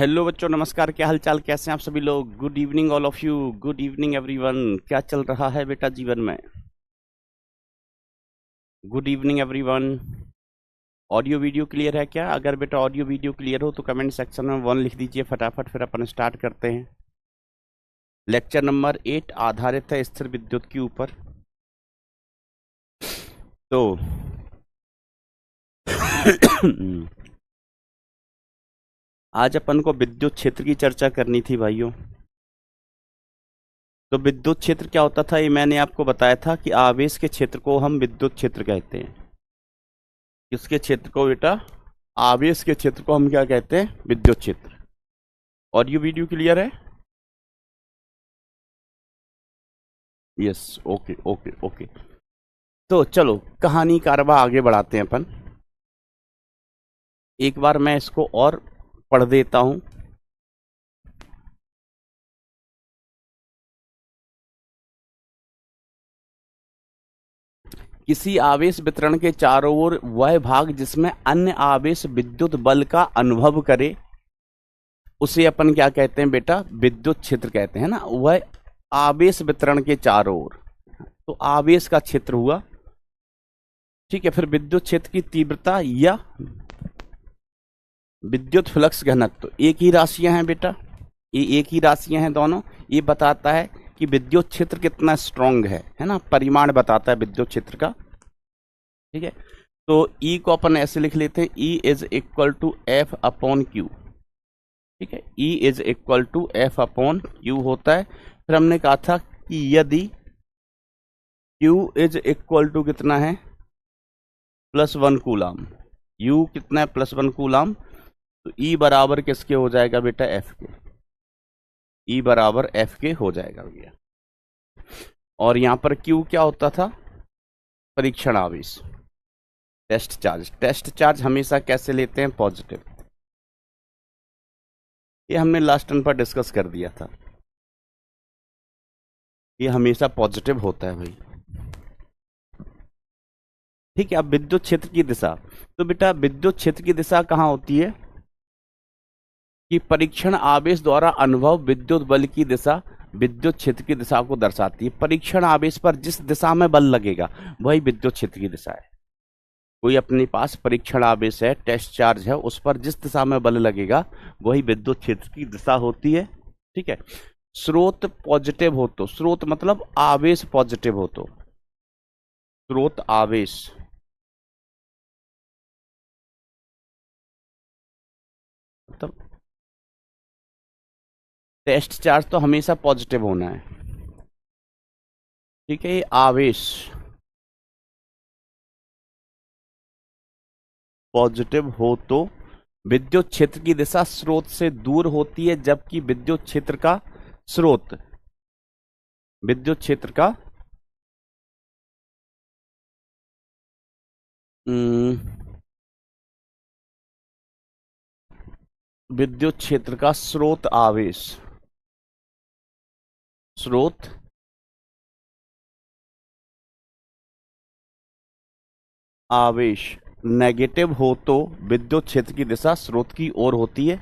Hello बच्चों, नमस्कार। क्या हाल चाल, कैसे हैं आप सभी लोग? Good evening all of you. Good evening everyone. क्या चल रहा है बेटा जीवन में? Good evening everyone. Audio video clear है क्या? अगर बेटा ऑडियो वीडियो क्लियर हो तो कमेंट सेक्शन में 1 लिख दीजिए फटाफट, फिर अपन स्टार्ट करते हैं। लेक्चर नंबर 8 आधारित है स्थिर विद्युत के ऊपर। तो आज अपन को विद्युत क्षेत्र की चर्चा करनी थी भाइयों। तो विद्युत क्षेत्र क्या होता था, ये मैंने आपको बताया था कि आवेश के क्षेत्र को हम विद्युत क्षेत्र कहते हैं। किसके क्षेत्र को बेटा? आवेश के क्षेत्र को हम क्या कहते हैं? विद्युत क्षेत्र। ऑडियो वीडियो क्लियर है? Yes, okay okay okay. तो चलो कहानी कारवा आगे बढ़ाते हैं अपन। एक बार मैं इसको और पढ़ देता हूं। किसी आवेश वितरण के चारों ओर वह भाग जिसमें अन्य आवेश विद्युत बल का अनुभव करे उसे अपन क्या कहते हैं बेटा? विद्युत क्षेत्र कहते हैं ना। वह आवेश वितरण के चारों ओर, तो आवेश का क्षेत्र हुआ। ठीक है, फिर विद्युत क्षेत्र की तीव्रता या विद्युत फ्लक्स घनत्व, एक ही राशियां हैं बेटा, ये एक ही राशियां हैं दोनों। ये बताता है कि विद्युत क्षेत्र कितना स्ट्रांग है ना, परिमाण बताता है विद्युत क्षेत्र का। ठीक है, तो E को अपन ऐसे लिख लेते हैं, E is equal to F upon Q. ठीक है, E is equal to F upon Q होता है। फिर हमने कहा था कि यदि Q इज इक्वल टू कितना है? +1 कूलाम। U कितना है? +1 कूलाम। तो E बराबर किसके हो जाएगा बेटा? F के। E बराबर F के हो जाएगा भैया। और यहां पर Q क्या होता था? परीक्षण आवेश, टेस्ट चार्ज। टेस्ट चार्ज हमेशा कैसे लेते हैं? पॉजिटिव। ये हमने लास्ट टर्न पर डिस्कस कर दिया था, ये हमेशा पॉजिटिव होता है भाई। ठीक है, अब विद्युत क्षेत्र की दिशा। तो बेटा विद्युत क्षेत्र की दिशा कहाँ होती है? कि परीक्षण आवेश द्वारा अनुभव विद्युत बल की दिशा विद्युत क्षेत्र की दिशा को दर्शाती है। परीक्षण आवेश पर जिस दिशा में बल लगेगा वही विद्युत क्षेत्र की दिशा है। कोई अपने पास परीक्षण आवेश है, टेस्ट चार्ज है, उस पर जिस दिशा में बल लगेगा वही विद्युत क्षेत्र की दिशा होती है। ठीक है, स्रोत पॉजिटिव हो तो, स्रोत मतलब आवेश पॉजिटिव हो तो, स्रोत आवेश मतलब टेस्ट चार्ज तो हमेशा पॉजिटिव होना है। ठीक है, ये आवेश पॉजिटिव हो तो विद्युत क्षेत्र की दिशा स्रोत से दूर होती है, जबकि विद्युत क्षेत्र का स्रोत, विद्युत क्षेत्र का विद्युत क्षेत्र का स्रोत आवेश, स्रोत आवेश नेगेटिव हो तो विद्युत क्षेत्र की दिशा स्रोत की ओर होती है।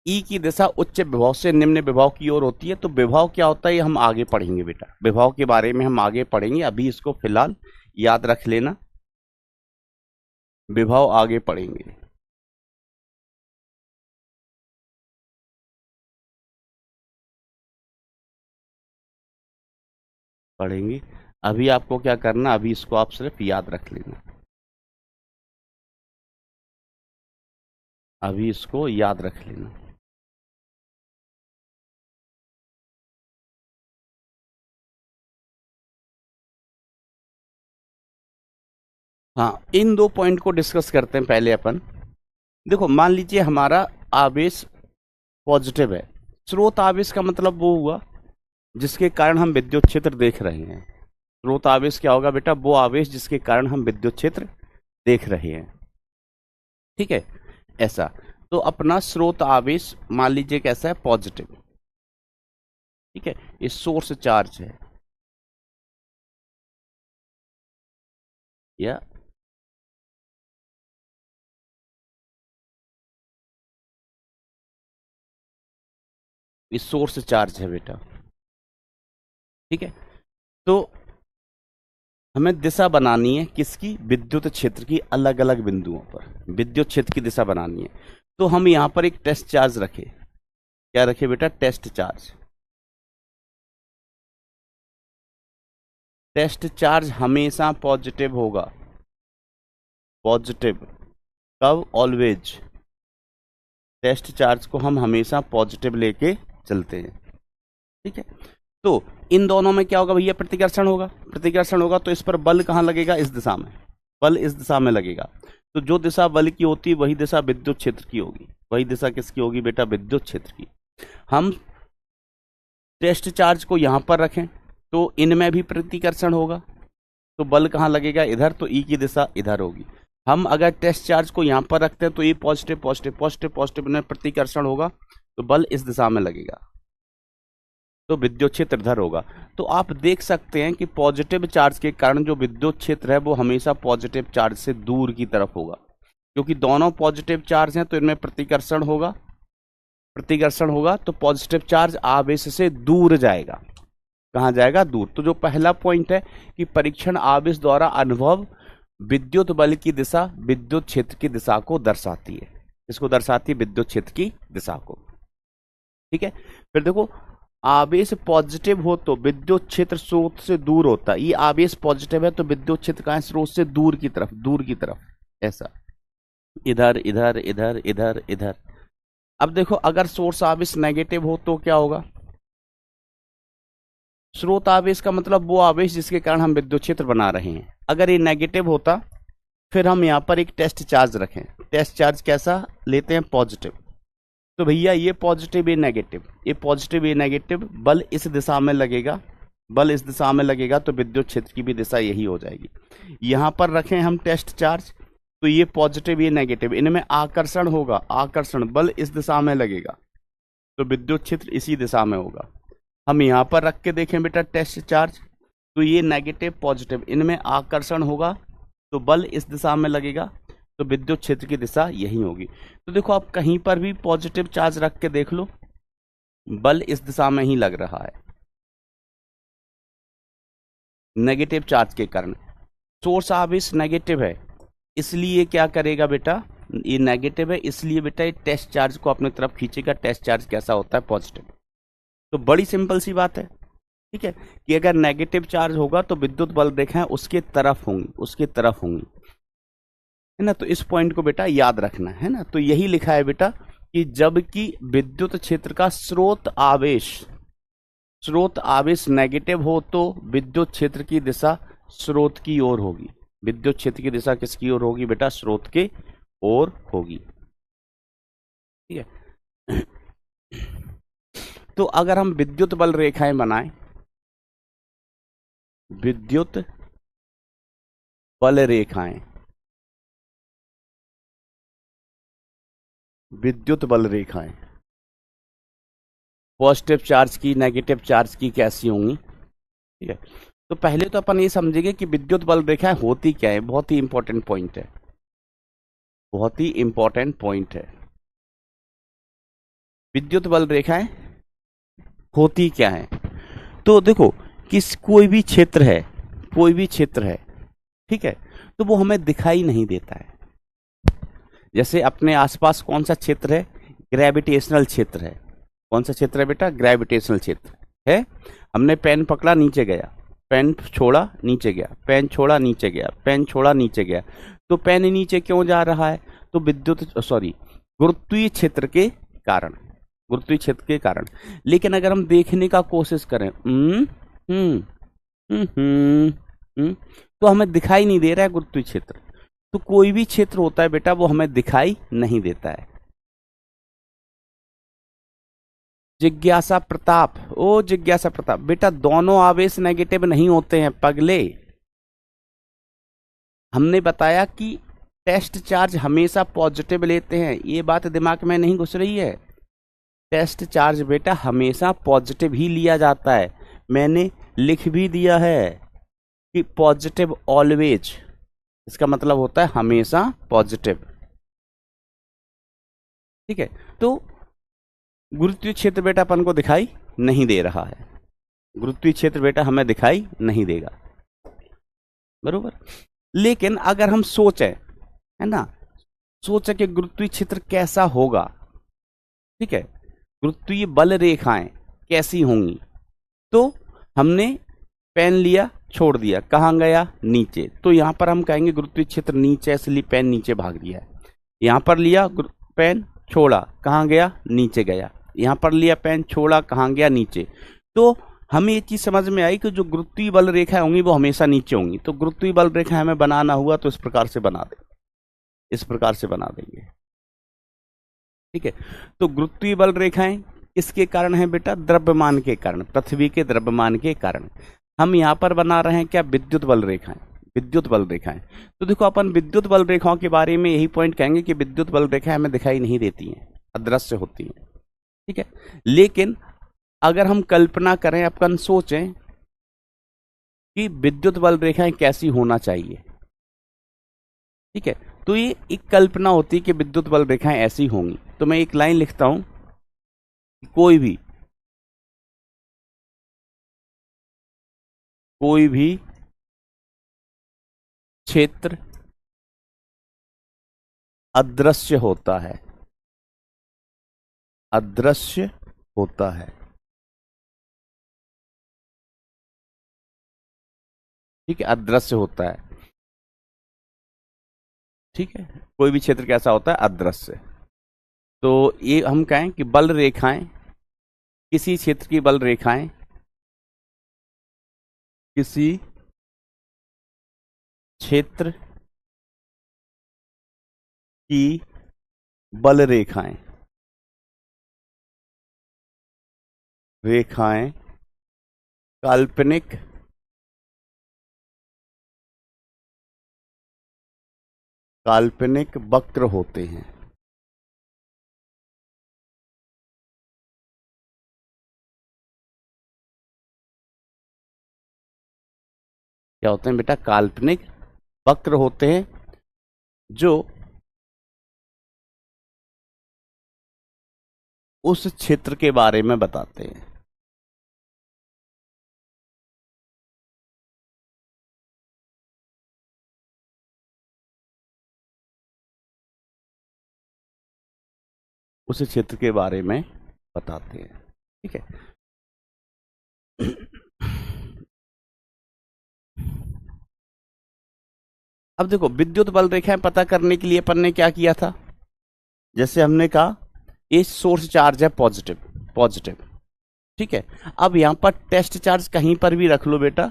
ई की दिशा उच्च विभव से निम्न विभव की ओर होती है। तो विभव क्या होता है ये हम आगे पढ़ेंगे बेटा, विभव के बारे में हम आगे पढ़ेंगे, अभी इसको फिलहाल याद रख लेना, विभव आगे पढ़ेंगे। पढ़ेंगे, अभी आपको क्या करना, अभी इसको आप सिर्फ याद रख लेना, अभी इसको याद रख लेना। हाँ, इन दो पॉइंट को डिस्कस करते हैं पहले अपन। देखो मान लीजिए हमारा आवेश पॉजिटिव है। स्रोत आवेश का मतलब वो हुआ जिसके कारण हम विद्युत क्षेत्र देख रहे हैं। स्रोत आवेश क्या होगा बेटा? वो आवेश जिसके कारण हम विद्युत क्षेत्र देख रहे हैं। ठीक है, ऐसा। तो अपना स्रोत आवेश मान लीजिए कैसा है? पॉजिटिव। ठीक है, ये सोर्स चार्ज है या ये सोर्स चार्ज है बेटा। ठीक है, तो हमें दिशा बनानी है किसकी, विद्युत क्षेत्र की, अलग अलग बिंदुओं पर विद्युत क्षेत्र की दिशा बनानी है। तो हम यहां पर एक टेस्ट चार्ज रखे, क्या रखे बेटा, टेस्ट चार्ज। टेस्ट चार्ज हमेशा पॉजिटिव होगा, पॉजिटिव, कब, ऑलवेज। टेस्ट चार्ज को हम हमेशा पॉजिटिव लेके चलते हैं। ठीक है, तो इन दोनों में क्या होगा भैया, प्रतिकर्षण होगा। प्रतिकर्षण होगा तो इस पर बल कहाँ लगेगा, इस दिशा में, बल इस दिशा में लगेगा। तो जो दिशा बल की होती है वही दिशा विद्युत क्षेत्र की होगी। वही दिशा किसकी होगी बेटा, विद्युत क्षेत्र की। हम टेस्ट चार्ज को यहां पर रखें तो इनमें भी प्रतिकर्षण होगा, तो बल कहाँ लगेगा, इधर, तो ई की दिशा इधर होगी। हम अगर टेस्ट चार्ज को यहां पर रखते हैं तो ये पॉजिटिव पॉजिटिव पॉजिटिव पॉजिटिव में प्रतिकर्षण होगा, तो बल इस दिशा में लगेगा, तो विद्युत क्षेत्र इधर होगा। तो आप देख सकते हैं कि पॉजिटिव चार्ज के कारण जो विद्युत क्षेत्र है वो हमेशा पॉजिटिव चार्ज से दूर की तरफ होगा, क्योंकि दोनों पॉजिटिव चार्ज हैं तो इनमें प्रतिकर्षण होगा। प्रतिकर्षण होगा तो पॉजिटिव चार्ज आवेश से दूर जाएगा। कहां जाएगा, दूर। तो जो पहला पॉइंट है कि परीक्षण आवेश द्वारा अनुभव विद्युत बल की दिशा विद्युत क्षेत्र की दिशा को दर्शाती है। इसको दर्शाती है, विद्युत क्षेत्र की दिशा को। ठीक है, फिर देखो, आवेश पॉजिटिव हो तो विद्युत क्षेत्र स्रोत से दूर होता है। ये आवेश पॉजिटिव है तो विद्युत क्षेत्र कहां है, स्रोत से दूर की तरफ, दूर की तरफ, ऐसा, इधर इधर इधर इधर इधर। अब देखो, अगर सोर्स आवेश नेगेटिव हो तो क्या होगा, स्रोत आवेश का मतलब वो आवेश जिसके कारण हम विद्युत क्षेत्र बना रहे हैं। अगर ये नेगेटिव होता फिर हम यहाँ पर एक टेस्ट चार्ज रखें। टेस्ट चार्ज कैसा लेते हैं, पॉजिटिव। तो भैया ये पॉजिटिव ये नेगेटिव, ये पॉजिटिव ये नेगेटिव, बल इस दिशा में लगेगा, बल इस दिशा में लगेगा तो विद्युत क्षेत्र की भी दिशा यही हो जाएगी। यहां पर रखें हम टेस्ट चार्ज, तो ये पॉजिटिव ये नेगेटिव, इनमें आकर्षण होगा, आकर्षण, बल इस दिशा में लगेगा तो विद्युत क्षेत्र इसी दिशा में होगा। हम यहां पर रख के देखें बेटा टेस्ट चार्ज, तो ये नेगेटिव पॉजिटिव, इनमें आकर्षण होगा तो बल इस दिशा में लगेगा तो विद्युत क्षेत्र की दिशा यही होगी। तो देखो, आप कहीं पर भी पॉजिटिव चार्ज रख के देख लो, बल इस दिशा में ही लग रहा है, नेगेटिव चार्ज के कारण। सोर्स आवेश नेगेटिव है, इसलिए क्या करेगा बेटा, ये नेगेटिव है इसलिए बेटा ये टेस्ट चार्ज को अपनी तरफ खींचेगा। टेस्ट चार्ज कैसा होता है, पॉजिटिव। तो बड़ी सिंपल सी बात है, ठीक है, कि अगर नेगेटिव चार्ज होगा तो विद्युत बल रेखाएं उसके तरफ होंगी, उसके तरफ होंगी, है ना। तो इस पॉइंट को बेटा याद रखना है ना। तो यही लिखा है बेटा कि जबकि विद्युत क्षेत्र का स्रोत आवेश नेगेटिव हो तो विद्युत क्षेत्र की दिशा स्रोत की ओर होगी। विद्युत क्षेत्र की दिशा किसकी ओर होगी बेटा, स्रोत के ओर होगी। ठीक है, तो अगर हम विद्युत बल रेखाएं बनाएं, विद्युत बल रेखाएं, विद्युत बल रेखाएं पॉजिटिव चार्ज की नेगेटिव चार्ज की कैसी होंगी। ठीक है, तो पहले तो अपन ये समझेंगे कि विद्युत बल रेखाएं होती क्या है। बहुत ही इंपॉर्टेंट पॉइंट है, बहुत ही इंपॉर्टेंट पॉइंट है। विद्युत बल रेखाएं होती क्या है, तो देखो, कोई भी क्षेत्र है, कोई भी क्षेत्र है, ठीक है, तो वो हमें दिखाई नहीं देता है। जैसे अपने आसपास कौन सा क्षेत्र है, ग्रेविटेशनल क्षेत्र है। कौन सा क्षेत्र है बेटा, ग्रेविटेशनल क्षेत्र है। हमने पेन पकड़ा, नीचे गया, पेन छोड़ा, नीचे गया, पेन छोड़ा, नीचे गया, पेन छोड़ा, नीचे गया। तो पेन नीचे क्यों जा रहा है, तो गुरुत्वीय क्षेत्र के कारण, गुरुत्वीय क्षेत्र के कारण। लेकिन अगर हम देखने का कोशिश करें, तो हमें दिखाई नहीं दे रहा है गुरुत्वीय क्षेत्र। तो कोई भी क्षेत्र होता है बेटा वो हमें दिखाई नहीं देता है। जिज्ञासा प्रताप, ओ जिज्ञासा प्रताप, बेटा दोनों आवेश नेगेटिव नहीं होते हैं पगले। हमने बताया कि टेस्ट चार्ज हमेशा पॉजिटिव लेते हैं, ये बात दिमाग में नहीं घुस रही है। टेस्ट चार्ज बेटा हमेशा पॉजिटिव ही लिया जाता है। मैंने लिख भी दिया है कि पॉजिटिव ऑलवेज, इसका मतलब होता है हमेशा पॉजिटिव। ठीक है, तो गुरुत्वीय क्षेत्र बेटा अपन को दिखाई नहीं दे रहा है, गुरुत्वीय क्षेत्र बेटा हमें दिखाई नहीं देगा, बरोबर। लेकिन अगर हम सोचें, है ना, सोचें कि गुरुत्वीय क्षेत्र कैसा होगा, ठीक है, गुरुत्वीय बल रेखाएं कैसी होंगी, तो हमने पेन लिया, छोड़ दिया, कहाँ गया, नीचे। तो यहां पर हम कहेंगे गुरुत्वीय क्षेत्र नीचे, इसलिए पेन नीचे भाग दिया है। यहां पर लिया पेन, छोड़ा, कहाँ गया, नीचे गया। यहां पर लिया पेन, छोड़ा, कहाँ गया, नीचे। तो हमें ये चीज समझ में आई कि जो गुरुत्वीय बल रेखाएं होंगी वो हमेशा नीचे होंगी। तो गुरुत्वीय बल रेखा हमें बनाना हुआ तो इस प्रकार से बना देंगे, इस प्रकार से बना देंगे, ठीक है। तो गुरुत्वीय बल रेखाएं किसके कारण है बेटा, द्रव्यमान के कारण, पृथ्वी के द्रव्यमान के कारण। हम यहां पर बना रहे हैं क्या, विद्युत बल रेखाएं, विद्युत बल रेखाएं। तो देखो अपन विद्युत बल रेखाओं के बारे में यही पॉइंट कहेंगे कि विद्युत बल रेखाएं हमें दिखाई नहीं देती हैं, अदृश्य होती हैं, ठीक है। लेकिन अगर हम कल्पना करें, अपन सोचें कि विद्युत बल रेखाएं कैसी होना चाहिए, ठीक है, तो ये एक कल्पना होती है कि विद्युत बल रेखाएं ऐसी होंगी। तो मैं एक लाइन लिखता हूं, कोई भी क्षेत्र अदृश्य होता है, अदृश्य होता है, ठीक है, अदृश्य होता है, ठीक है। कोई भी क्षेत्र कैसा होता है, अदृश्य। तो ये हम कहें कि बल रेखाएं, किसी क्षेत्र की बल रेखाएं, किसी क्षेत्र की बल रेखाएं, रेखाएं काल्पनिक वक्र होते हैं। क्या होते हैं बेटा, काल्पनिक वक्र होते हैं, जो उस क्षेत्र के बारे में बताते हैं। उस क्षेत्र के बारे में बताते हैं, ठीक है। अब देखो, विद्युत बल रेखाएं पता करने के लिए अपन ने क्या किया था, जैसे हमने कहा ये सोर्स चार्ज है पॉजिटिव, पॉजिटिव, ठीक है। अब यहां पर टेस्ट चार्ज कहीं पर भी रख लो बेटा,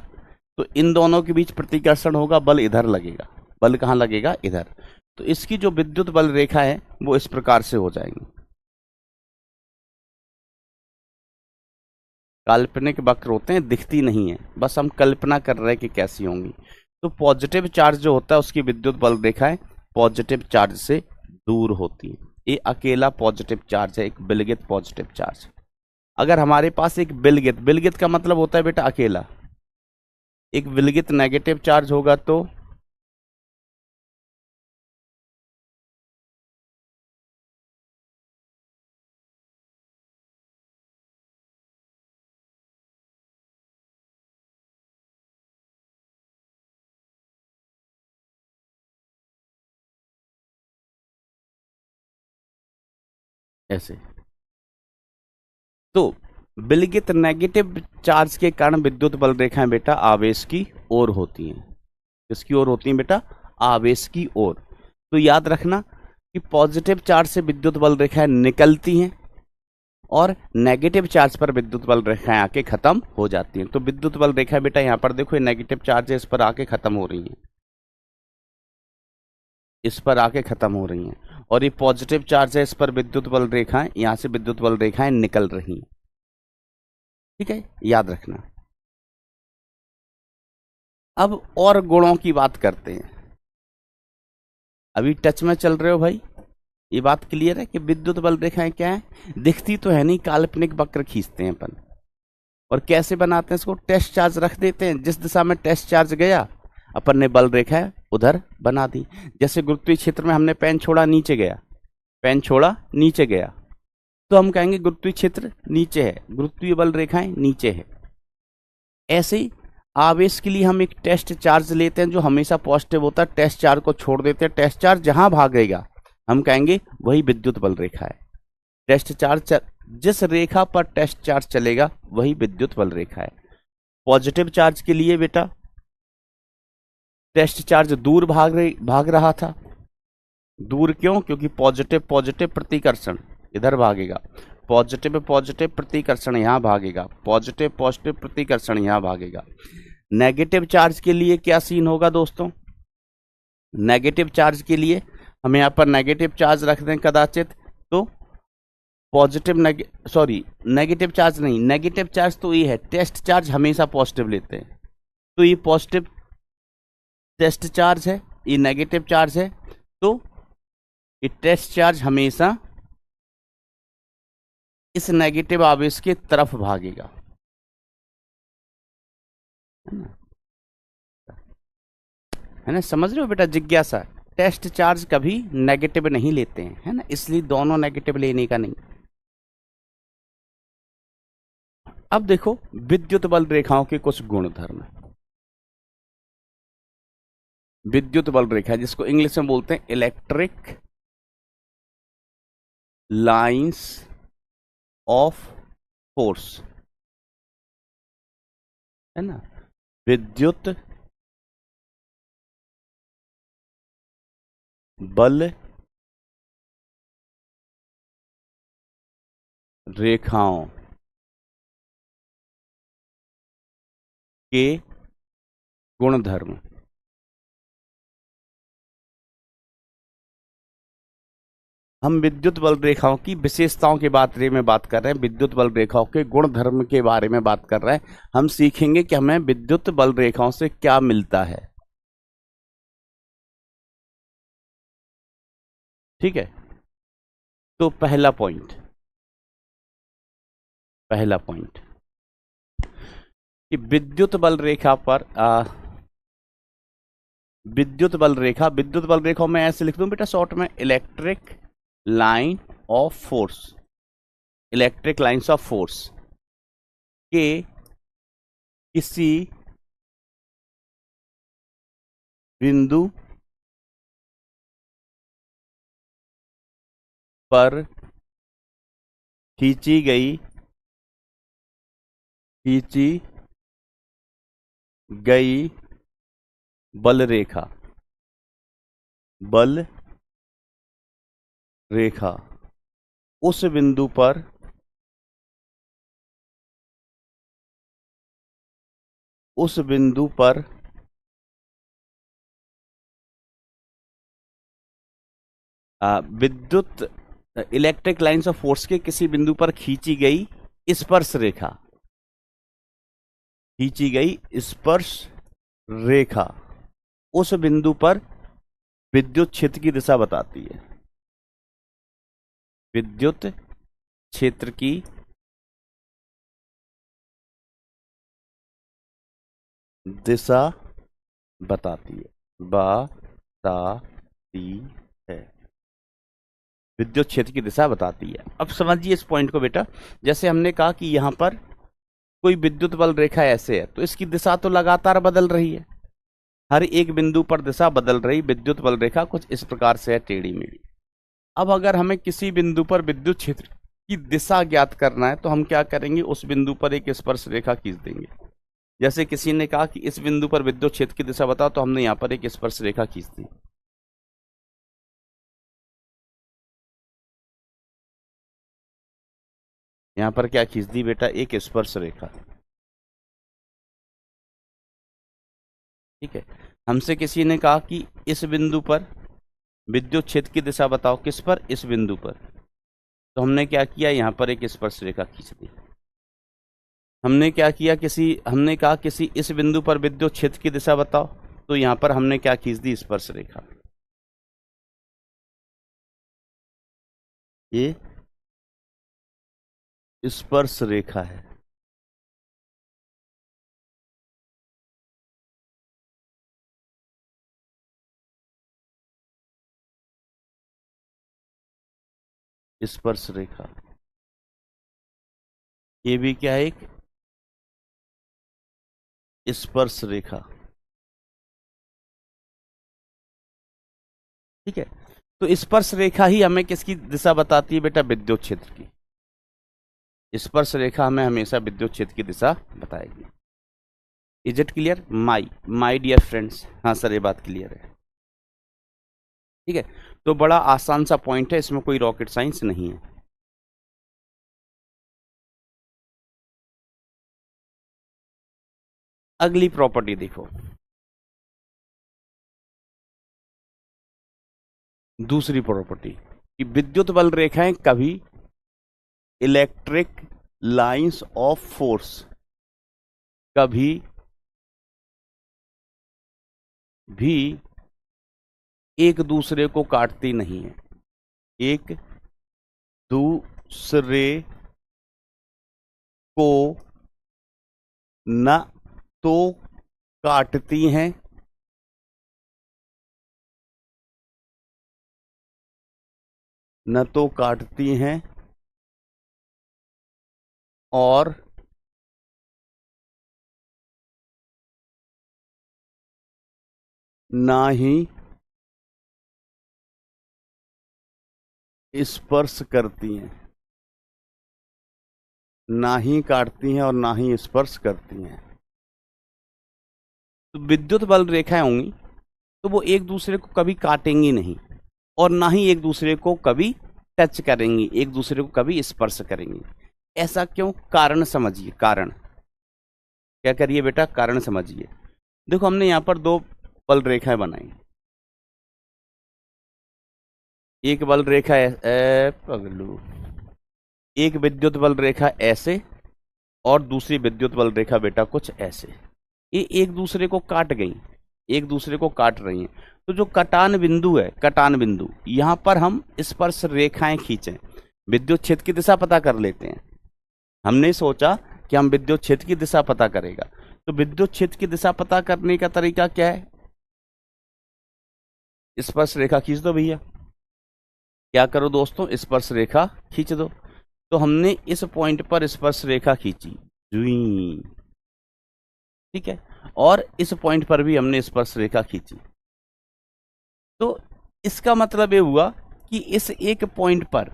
तो इन दोनों के बीच प्रतिकर्षण होगा, बल इधर लगेगा, बल कहां लगेगा, इधर। तो इसकी जो विद्युत बल रेखा है वो इस प्रकार से हो जाएंगी, काल्पनिक वक्र होते हैं, दिखती नहीं है, बस हम कल्पना कर रहे हैं कि कैसी होंगी। तो पॉजिटिव चार्ज जो होता है उसकी विद्युत बल रेखाएं पॉजिटिव चार्ज से दूर होती है। ये अकेला पॉजिटिव चार्ज है, एक विलगित पॉजिटिव चार्ज। अगर हमारे पास एक विलगित, विलगित का मतलब होता है बेटा अकेला, एक विलगित नेगेटिव चार्ज होगा तो ऐसे। तो विलगित नेगेटिव चार्ज के कारण विद्युत बल रेखाएं बेटा आवेश की ओर होती हैं। किसकी ओर होती हैं बेटा, आवेश की ओर। तो याद रखना कि पॉजिटिव चार्ज से विद्युत बल रेखाएं निकलती हैं और नेगेटिव चार्ज पर विद्युत बल रेखाएं आके खत्म हो जाती हैं। तो विद्युत बल रेखाएं बेटा यहां पर देखो, ये नेगेटिव चार्ज है, इस पर आके खत्म हो रही हैं, इस पर आके खत्म हो रही हैं। और ये पॉजिटिव चार्ज है, इस पर विद्युत बल रेखाएं, यहां से विद्युत बल रेखाएं निकल रही हैं, ठीक है, याद रखना। अब और गुणों की बात करते हैं। अभी टच में चल रहे हो भाई, ये बात क्लियर है कि विद्युत बल रेखाएं क्या है, दिखती तो है नहीं, काल्पनिक वक्र खींचते हैं अपन। और कैसे बनाते हैं इसको, टेस्ट चार्ज रख देते हैं, जिस दिशा में टेस्ट चार्ज गया अपन ने बल रेखा उधर बना दी। जैसे गुरुत्वीय क्षेत्र में हमने पेन छोड़ा, नीचे गया, पेन छोड़ा, नीचे गया, तो हम कहेंगे गुरुत्वीय क्षेत्र नीचे है, गुरुत्वीय बल रेखाएं नीचे है। ऐसे ही आवेश के लिए हम एक टेस्ट चार्ज लेते हैं जो हमेशा पॉजिटिव होता है, टेस्ट चार्ज को छोड़ देते हैं, टेस्ट चार्ज जहां भागेगा हम कहेंगे वही विद्युत बल रेखा है। टेस्ट चार्ज जिस रेखा पर टेस्ट चार्ज चलेगा वही विद्युत बल रेखा है। पॉजिटिव चार्ज के लिए बेटा टेस्ट चार्ज दूर भाग रहा था। दूर क्यों? क्योंकि पॉजिटिव पॉजिटिव प्रतिकर्षण इधर भागेगा, पॉजिटिव पॉजिटिव प्रतिकर्षण यहां भागेगा, पॉजिटिव पॉजिटिव प्रतिकर्षण यहां भागेगा। नेगेटिव चार्ज के लिए क्या सीन होगा दोस्तों? नेगेटिव चार्ज के लिए हम यहां पर नेगेटिव चार्ज रख दें कदाचित, तो पॉजिटिव नेगेटिव चार्ज नहीं, नेगेटिव चार्ज तो ये है, टेस्ट चार्ज हमेशा पॉजिटिव लेते हैं, तो ये पॉजिटिव टेस्ट चार्ज है, ये नेगेटिव चार्ज है, तो ये टेस्ट चार्ज हमेशा इस नेगेटिव आवेश के तरफ भागेगा, है ना? समझ रहे हो बेटा? जिज्ञासा, टेस्ट चार्ज कभी नेगेटिव नहीं लेते हैं, है ना, इसलिए दोनों नेगेटिव लेने का नहीं। अब देखो विद्युत बल रेखाओं के कुछ गुणधर्म। विद्युत बल रेखा जिसको इंग्लिश में बोलते हैं इलेक्ट्रिक लाइंस ऑफ फोर्स, है ना, विद्युत बल रेखाओं के गुणधर्म। हम विद्युत बल रेखाओं की विशेषताओं के बारे में बात कर रहे हैं, विद्युत बल रेखाओं के गुणधर्म के बारे में बात कर रहे हैं। हम सीखेंगे कि हमें विद्युत बल रेखाओं से क्या मिलता है, ठीक है? तो पहला पॉइंट कि विद्युत बल रेखा पर विद्युत बल रेखाओं में ऐसे लिख दूं बेटा शॉर्ट में, electric line of force, electric lines of force के किसी बिंदु पर खींची गई बल रेखा उस बिंदु पर विद्युत इलेक्ट्रिक लाइंस ऑफ फोर्स के किसी बिंदु पर खींची गई स्पर्श रेखा उस बिंदु पर विद्युत क्षेत्र की दिशा बताती है, विद्युत क्षेत्र की दिशा बताती है, विद्युत क्षेत्र की दिशा बताती है। अब समझिए इस पॉइंट को बेटा, जैसे हमने कहा कि यहां पर कोई विद्युत बल रेखा ऐसे है, तो इसकी दिशा तो लगातार बदल रही है, हर एक बिंदु पर दिशा बदल रही। विद्युत बल रेखा कुछ इस प्रकार से है, टेढ़ी मेढ़ी। अब अगर हमें किसी बिंदु पर विद्युत क्षेत्र की दिशा ज्ञात करना है तो हम क्या करेंगे, उस बिंदु पर एक स्पर्श रेखा खींच देंगे। जैसे किसी ने कहा कि इस बिंदु पर विद्युत क्षेत्र की दिशा बताओ, तो हमने यहां पर एक स्पर्श रेखा खींच दी। यहां पर क्या खींच दी बेटा? एक स्पर्श रेखा, ठीक है। हमसे किसी ने कहा कि इस बिंदु पर विद्युत क्षेत्र की दिशा बताओ, किस पर? इस बिंदु पर। तो हमने क्या किया, यहां पर एक स्पर्श रेखा खींच दी। हमने क्या किया, हमने कहा किसी इस बिंदु पर विद्युत क्षेत्र की दिशा बताओ, तो यहां पर हमने क्या खींच दी? स्पर्श रेखा। ये स्पर्श रेखा है, स्पर्श रेखा। ये भी क्या है, एक स्पर्श रेखा। ठीक है, तो स्पर्श रेखा ही हमें किसकी दिशा बताती है बेटा, विद्युत क्षेत्र की। स्पर्श रेखा हमें हमेशा विद्युत क्षेत्र की दिशा बताएगी। Is it clear my dear friends? हाँ सर, ये बात क्लियर है। ठीक है, तो बड़ा आसान सा पॉइंट है, इसमें कोई रॉकेट साइंस नहीं है। अगली प्रॉपर्टी देखो, दूसरी प्रॉपर्टी कि विद्युत बल रेखाएं कभी इलेक्ट्रिक लाइंस ऑफ फोर्स कभी भी एक दूसरे को काटती नहीं है। एक दूसरे को न तो काटती हैं न तो काटती हैं और ना ही स्पर्श करती हैं। ना ही काटती हैं और ना ही स्पर्श करती हैं। तो विद्युत बल रेखाएं होंगी तो वो एक दूसरे को कभी काटेंगी नहीं और ना ही एक दूसरे को कभी टच करेंगी, एक दूसरे को कभी स्पर्श करेंगी। ऐसा क्यों? कारण समझिए। कारण क्या करिए बेटा, कारण समझिए। देखो, हमने यहां पर दो बल रेखाएं बनाई। एक बल रेखा पगलू, एक विद्युत बल रेखा ऐसे और दूसरी विद्युत बल रेखा बेटा कुछ ऐसे। ये एक दूसरे को काट गई, एक दूसरे को काट रही हैं। तो जो कटान बिंदु है, कटान बिंदु, यहां पर हम स्पर्श रेखाएं खींचें, विद्युत क्षेत्र की दिशा पता कर लेते हैं। हमने सोचा कि हम विद्युत क्षेत्र की दिशा पता करेगा, तो विद्युत क्षेत्र की दिशा पता करने का तरीका क्या है? स्पर्श रेखा खींच दो भैया। क्या करो दोस्तों, स्पर्श रेखा खींच दो। तो हमने इस पॉइंट पर स्पर्श रेखा खींची, जुई। ठीक है, और इस पॉइंट पर भी हमने स्पर्श रेखा खींची। तो इसका मतलब ये हुआ कि इस एक पॉइंट पर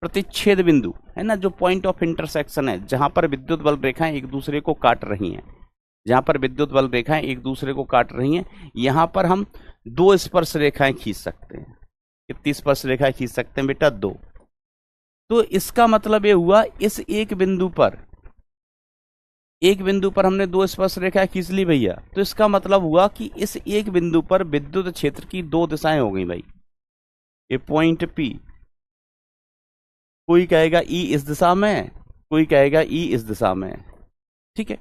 प्रतिच्छेद बिंदु है ना, जो पॉइंट ऑफ इंटरसेक्शन है, जहां पर विद्युत बल रेखाएं एक दूसरे को काट रही हैं, जहां पर विद्युत बल रेखाएं एक दूसरे को काट रही हैं, यहां पर हम दो स्पर्श रेखाएं खींच सकते हैं। कितनी स्पर्श रेखाएं खींच सकते हैं बेटा? दो। तो इसका मतलब ये हुआ, इस एक बिंदु पर, एक बिंदु पर हमने दो स्पर्श रेखाएं खींच ली भैया, तो इसका मतलब हुआ कि इस एक बिंदु पर विद्युत क्षेत्र की दो दिशाएं हो गई भाई। ये पॉइंट पी, कोई कहेगा ई इस दिशा में, कोई कहेगा ई इस दिशा में। ठीक है,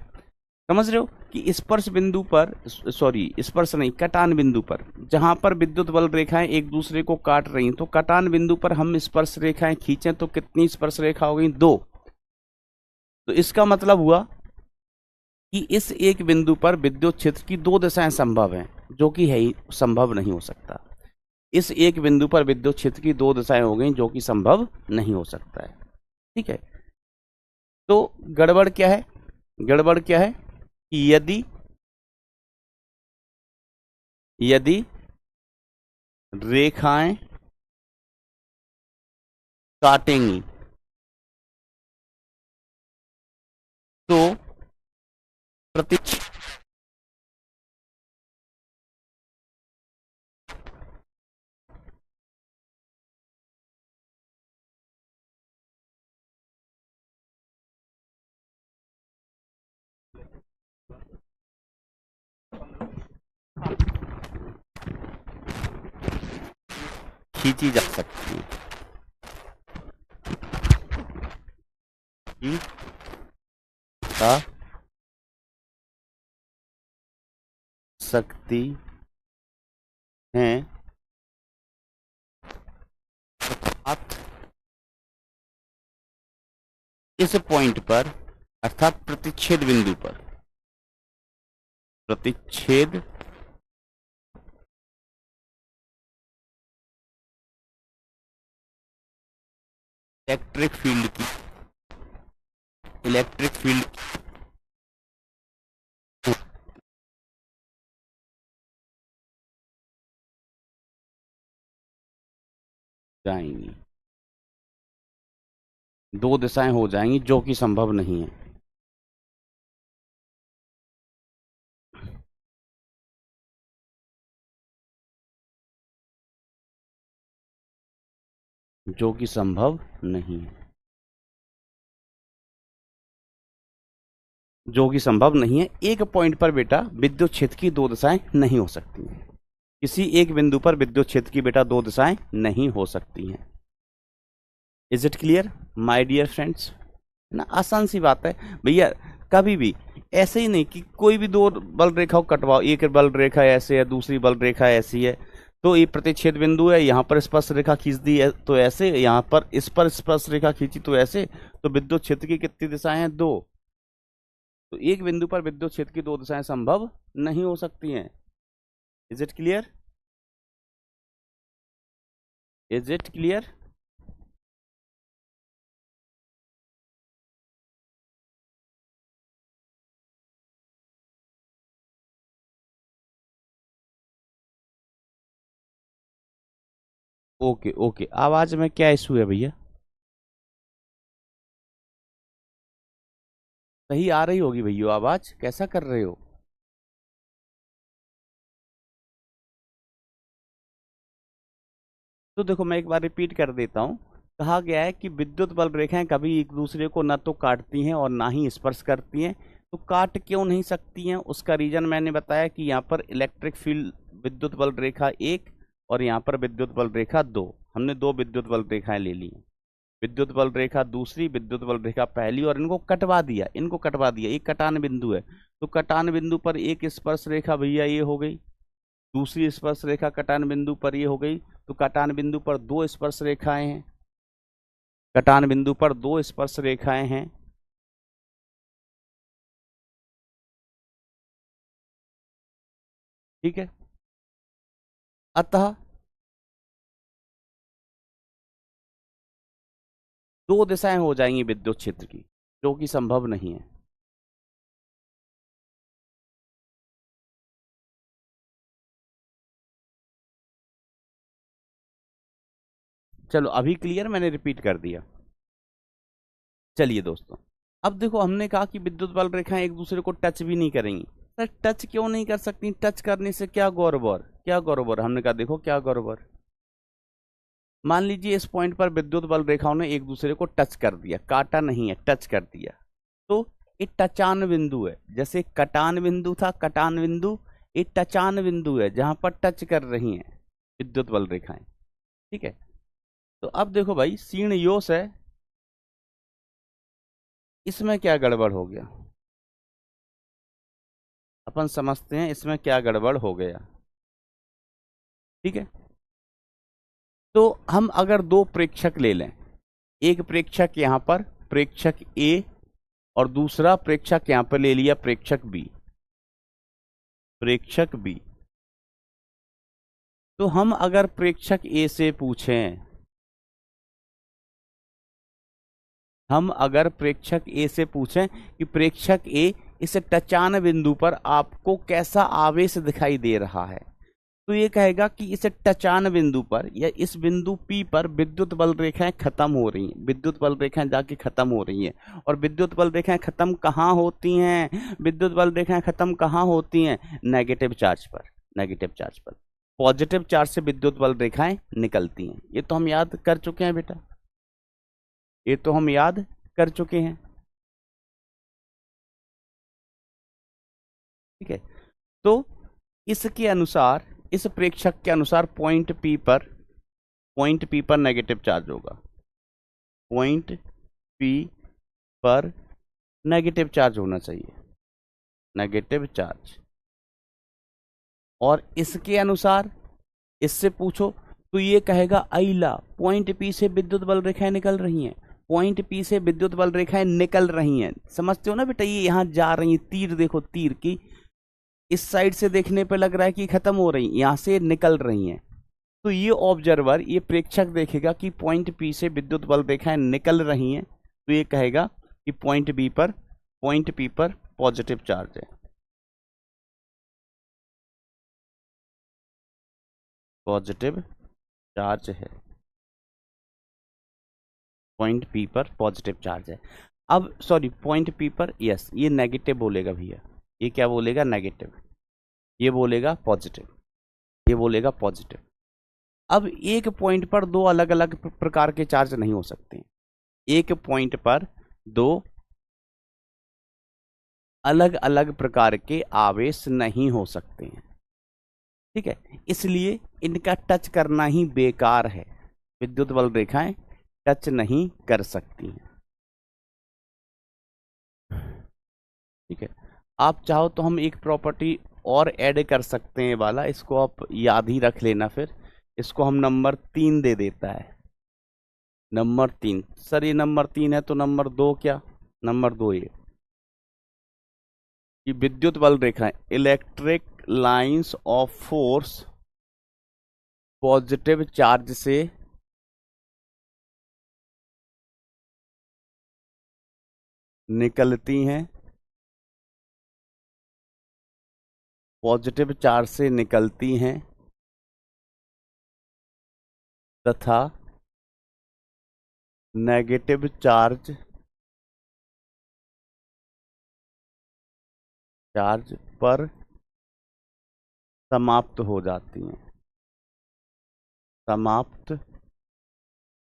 समझ रहे हो कि स्पर्श बिंदु पर, सॉरी स्पर्श नहीं, कटान बिंदु पर, जहां पर विद्युत बल रेखाएं एक दूसरे को काट रही हैं, तो कटान बिंदु पर हम स्पर्श रेखाएं खींचें तो कितनी स्पर्श रेखा हो गई? दो। तो इसका मतलब हुआ कि इस एक बिंदु पर विद्युत क्षेत्र की दो दिशाएं संभव हैं, जो कि है ही संभव नहीं हो सकता। इस एक बिंदु पर विद्युत क्षेत्र की दो दिशाएं हो गई, जो कि संभव नहीं हो सकता है। ठीक है, तो गड़बड़ क्या है? गड़बड़ क्या है कि यदि यदि रेखाएं काटेंगी तो प्रतिच्छेद, खींची जा सकती है, खींच जा सकती हैं, अर्थात इस पॉइंट पर, अर्थात प्रतिच्छेद बिंदु पर, प्रतिच्छेद इलेक्ट्रिक फील्ड की, इलेक्ट्रिक फील्ड जाएंगी, दो दिशाएं हो जाएंगी, जो कि संभव नहीं है। जो कि संभव नहीं है, जो कि संभव नहीं है। एक पॉइंट पर बेटा विद्युत क्षेत्र की दो दिशाएं नहीं हो सकती हैं। किसी एक बिंदु पर विद्युत क्षेत्र की बेटा दो दिशाएं नहीं हो सकती हैं। Is it clear my dear friends? ना आसान सी बात है भैया। कभी भी ऐसे ही नहीं कि कोई भी दो बल रेखाओं कटवाओ, एक बल रेखा ऐसे है, दूसरी बल रेखा ऐसी है, तो ये प्रतिच्छेद बिंदु है, यहाँ पर स्पर्श रेखा खींच दी है तो ऐसे, यहाँ पर इस पर स्पर्श रेखा खींची तो ऐसे, तो विद्युत क्षेत्र की कितनी दिशाएं हैं? दो। तो एक बिंदु पर विद्युत क्षेत्र की दो दिशाएं संभव नहीं हो सकती हैं। Is it clear? Is it clear? Okay okay, आवाज में क्या इशू है भैया? सही आ रही होगी भैया आवाज, कैसा कर रहे हो? तो देखो मैं एक बार रिपीट कर देता हूं। कहा गया है कि विद्युत बल रेखाएं कभी एक दूसरे को न तो काटती हैं और ना ही स्पर्श करती हैं। तो काट क्यों नहीं सकती हैं, उसका रीजन मैंने बताया कि यहाँ पर इलेक्ट्रिक फील्ड विद्युत बल रेखा एक और यहाँ पर विद्युत बल रेखा दो, हमने दो विद्युत बल रेखाएं ले ली हैं। विद्युत बल रेखा दूसरी, विद्युत बल रेखा पहली, और इनको कटवा दिया, इनको कटवा दिया। एक कटान बिंदु है तो कटान बिंदु पर एक स्पर्श रेखा भैया ये हो गई, दूसरी स्पर्श रेखा कटान बिंदु पर ये हो गई। तो कटान बिंदु पर दो स्पर्श रेखाएं हैं, कटान बिंदु पर दो स्पर्श रेखाएं हैं। ठीक है, अतः दो दिशाएं हो जाएंगी विद्युत क्षेत्र की, जो कि संभव नहीं है। चलो अभी क्लियर, मैंने रिपीट कर दिया। चलिए दोस्तों, अब देखो हमने कहा कि विद्युत बल रेखाएं एक दूसरे को टच भी नहीं करेंगी। सर टच क्यों नहीं कर सकती? टच करने से क्या गौरवर, क्या गौरवर? हमने कहा देखो क्या गौरवर। मान लीजिए इस पॉइंट पर विद्युत बल रेखाओं ने एक दूसरे को टच कर दिया, काटा नहीं है, टच कर दिया, तो ये टचान बिंदु है। जैसे कटान बिंदु था, कटान बिंदु, ये टचान बिंदु है जहां पर टच कर रही हैं विद्युत बल रेखाएं। ठीक है, तो अब देखो भाई सीण योस है, इसमें क्या गड़बड़ हो गया? अपन समझते हैं इसमें क्या गड़बड़ हो गया। ठीक है, तो हम अगर दो प्रेक्षक ले लें, एक प्रेक्षक यहां पर प्रेक्षक ए और दूसरा प्रेक्षक यहां पर ले लिया प्रेक्षक बी, प्रेक्षक बी। तो हम अगर प्रेक्षक ए से पूछें, हम अगर प्रेक्षक ए से पूछें कि प्रेक्षक ए इस टचान बिंदु पर आपको कैसा आवेश दिखाई दे रहा है, तो ये कहेगा कि इस टचान बिंदु पर या इस बिंदु P पर विद्युत बल रेखाएं खत्म हो रही हैं, विद्युत बल रेखाएं जाके खत्म हो रही हैं। और विद्युत बल रेखाएं खत्म कहाँ होती हैं? विद्युत बल रेखाएं खत्म कहाँ होती हैं? नेगेटिव चार्ज पर, नेगेटिव चार्ज पर। पॉजिटिव चार्ज से विद्युत बल रेखाएं निकलती हैं। ये तो हम याद कर चुके हैं बेटा, ये तो हम याद कर चुके हैं। ठीक है, तो इसके अनुसार, इस प्रेक्षक के अनुसार पॉइंट P पर नेगेटिव चार्ज होगा, पॉइंट P पर नेगेटिव चार्ज होना चाहिए, नेगेटिव चार्ज। और इसके अनुसार इससे पूछो तो ये कहेगा अइला पॉइंट P से विद्युत बल रेखाएं निकल रही हैं, पॉइंट P से विद्युत बल रेखाएं निकल रही हैं। समझते हो ना बेटा, ये यहां जा रही हैं, तीर देखो, तीर की इस साइड से देखने पे लग रहा है कि खत्म हो रही, यहां से निकल रही हैं। तो ये ऑब्जर्वर, ये प्रेक्षक देखेगा कि पॉइंट P से विद्युत बल रेखाएं निकल रही हैं, तो ये कहेगा कि पॉइंट पी पर पॉजिटिव चार्ज है, पॉजिटिव चार्ज है, पॉइंट पी पर पॉजिटिव चार्ज है। अब सॉरी, पॉइंट पी पर यस, ये नेगेटिव बोलेगा भैया, ये क्या बोलेगा, नेगेटिव, ये बोलेगा पॉजिटिव, ये बोलेगा पॉजिटिव। अब एक पॉइंट पर दो अलग अलग प्रकार के चार्ज नहीं हो सकते, एक पॉइंट पर दो अलग अलग प्रकार के आवेश नहीं हो सकते हैं, ठीक है, इसलिए इनका टच करना ही बेकार है, विद्युत बल रेखाएं टच नहीं कर सकती हैं, ठीक है। आप चाहो तो हम एक प्रॉपर्टी और ऐड कर सकते हैं वाला, इसको आप याद ही रख लेना, फिर इसको हम नंबर 3 दे देता है, नंबर 3। सर ये नंबर 3 है तो नंबर 2 क्या, नंबर 2 ये कि विद्युत बल रेखाएं, electric lines of force positive charge से निकलती हैं, पॉजिटिव चार्ज से निकलती हैं तथा नेगेटिव चार्ज पर समाप्त हो जाती हैं, समाप्त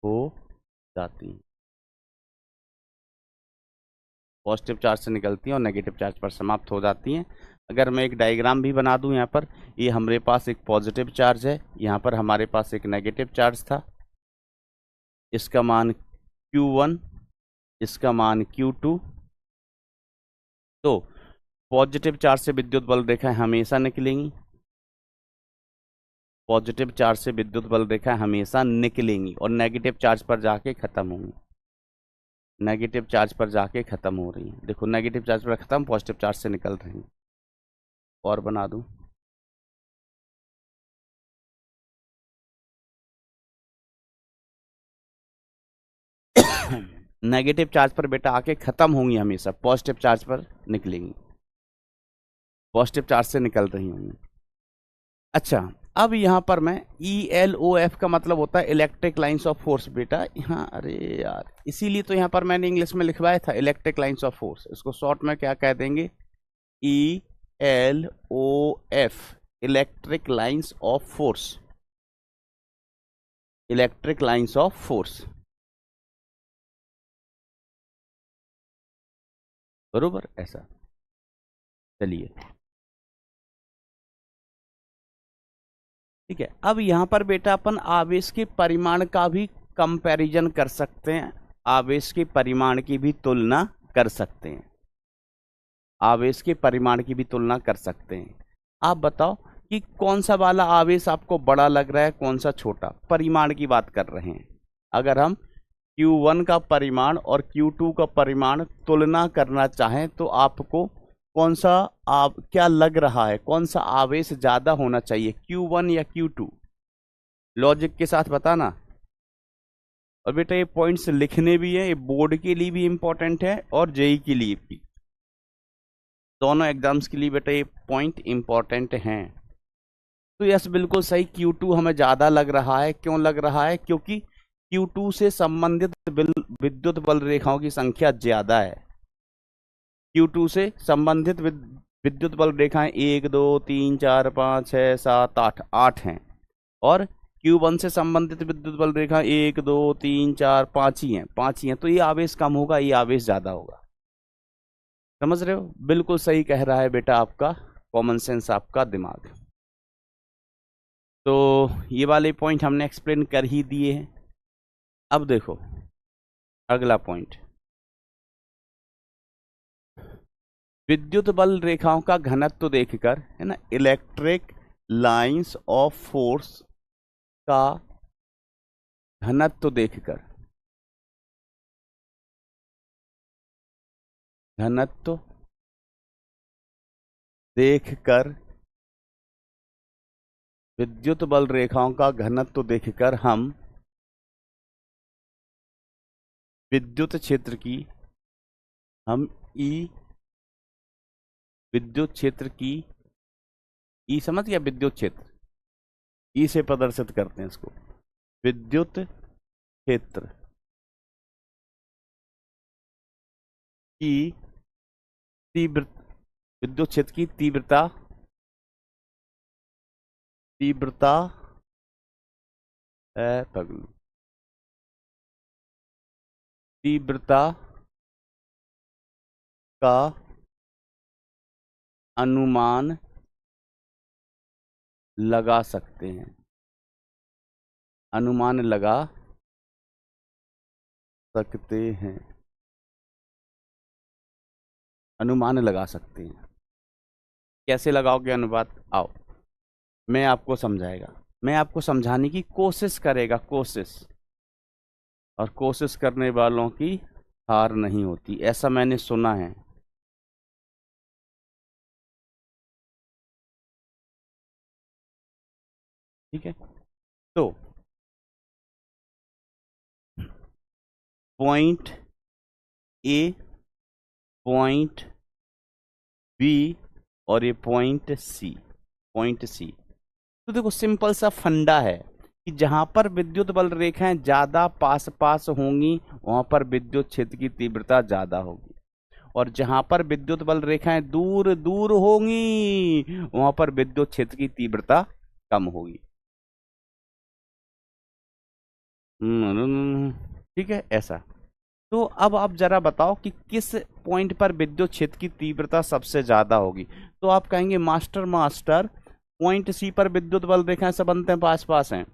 हो जाती हैं, पॉजिटिव चार्ज से निकलती हैं और नेगेटिव चार्ज पर समाप्त हो जाती हैं। अगर मैं एक डायग्राम भी बना दूं यहाँ पर, ये हमारे पास एक पॉजिटिव चार्ज है, यहाँ पर हमारे पास एक नेगेटिव चार्ज था, इसका मान Q1, इसका मान Q2। तो पॉजिटिव चार्ज से विद्युत बल रेखाएं हमेशा निकलेंगी, पॉजिटिव चार्ज से विद्युत बल रेखाएं हमेशा निकलेंगी और नेगेटिव चार्ज पर जाके खत्म होंगी, नेगेटिव चार्ज पर जाके खत्म हो रही हैं। देखो नेगेटिव चार्ज पर खत्म, पॉजिटिव चार्ज से निकल रही हैं। और बना दूं, नेगेटिव चार्ज पर बेटा आके खत्म होंगी, हमेशा पॉजिटिव चार्ज पर निकलेंगी, पॉजिटिव चार्ज से निकल रही होंगी। अच्छा, अब यहाँ पर मैं ELOF का मतलब होता है इलेक्ट्रिक लाइंस ऑफ फोर्स बेटा, यहाँ अरे यार, इसीलिए तो यहाँ पर मैंने इंग्लिश में लिखवाया था इलेक्ट्रिक लाइंस ऑफ फोर्स, इसको शॉर्ट में क्या कह देंगे, ELOF, electric lines of force, electric lines of force, बरोबर ऐसा। चलिए ठीक है, अब यहां पर बेटा अपन आवेश के परिमाण का भी कंपैरिजन कर सकते हैं, आवेश के परिमाण की भी तुलना कर सकते हैं, आवेश के परिमाण की भी तुलना कर सकते हैं। आप बताओ कि कौन सा वाला आवेश आपको बड़ा लग रहा है, कौन सा छोटा, परिमाण की बात कर रहे हैं। अगर हम Q1 का परिमाण और Q2 का परिमाण तुलना करना चाहें तो आपको कौन सा क्या लग रहा है, कौन सा आवेश ज्यादा होना चाहिए, Q1 या Q2, लॉजिक के साथ बताना। और बेटा ये पॉइंट्स लिखने भी है, ये बोर्ड के लिए भी इंपॉर्टेंट है और जेई के लिए भी, दोनों एग्जाम्स के लिए बेटा ये पॉइंट इंपॉर्टेंट हैं। तो यस बिल्कुल सही, Q2 हमें ज्यादा लग रहा है, क्यों लग रहा है, क्योंकि Q2 से संबंधित विद्युत बल रेखाओं की संख्या ज्यादा है, Q2 से संबंधित विद्युत बल रेखाएं 1 2 3 4 5 6 7 8 8 हैं, और Q1 से संबंधित विद्युत बल रेखा 1 2 3 4 5 ही हैं, 5 ही हैं, तो ये आवेश कम होगा, ये आवेश ज्यादा होगा। समझ रहे हो, बिल्कुल सही कह रहा है बेटा आपका कॉमन सेंस, आपका दिमाग। तो ये वाले पॉइंट हमने एक्सप्लेन कर ही दिए हैं। अब देखो अगला पॉइंट, विद्युत बल रेखाओं का घनत्व देखकर, है ना, इलेक्ट्रिक लाइंस ऑफ फोर्स का घनत्व देखकर, घनत्व देखकर, विद्युत बल रेखाओं का घनत्व देखकर हम विद्युत क्षेत्र की हम ई विद्युत क्षेत्र की, ई समझ गया, विद्युत क्षेत्र, ई से प्रदर्शित करते हैं इसको, विद्युत क्षेत्र की तीव्र, विद्युत क्षेत्र की तीव्रता, तीव्रता पगलू, तीव्रता का अनुमान लगा सकते हैं, अनुमान लगा सकते हैं, अनुमान लगा सकते हैं। कैसे लगाओगे अनुपात, आओ मैं आपको समझाएगा, मैं आपको समझाने की कोशिश करेगा, कोशिश, और कोशिश करने वालों की हार नहीं होती, ऐसा मैंने सुना है। ठीक है, तो पॉइंट ए, पॉइंट बी, और ये पॉइंट सी, पॉइंट सी। तो देखो सिंपल सा फंडा है कि जहां पर विद्युत बल रेखाएं ज्यादा पास पास होंगी वहां पर विद्युत क्षेत्र की तीव्रता ज्यादा होगी, और जहां पर विद्युत बल रेखाएं दूर दूर होंगी वहां पर विद्युत क्षेत्र की तीव्रता कम होगी। ठीक है, ऐसा। तो अब आप जरा बताओ कि किस पॉइंट पर विद्युत क्षेत्र की तीव्रता सबसे ज्यादा होगी। तो आप कहेंगे मास्टर मास्टर पॉइंट सी पर विद्युत बल रेखाएं सब अंत पास पास हैं,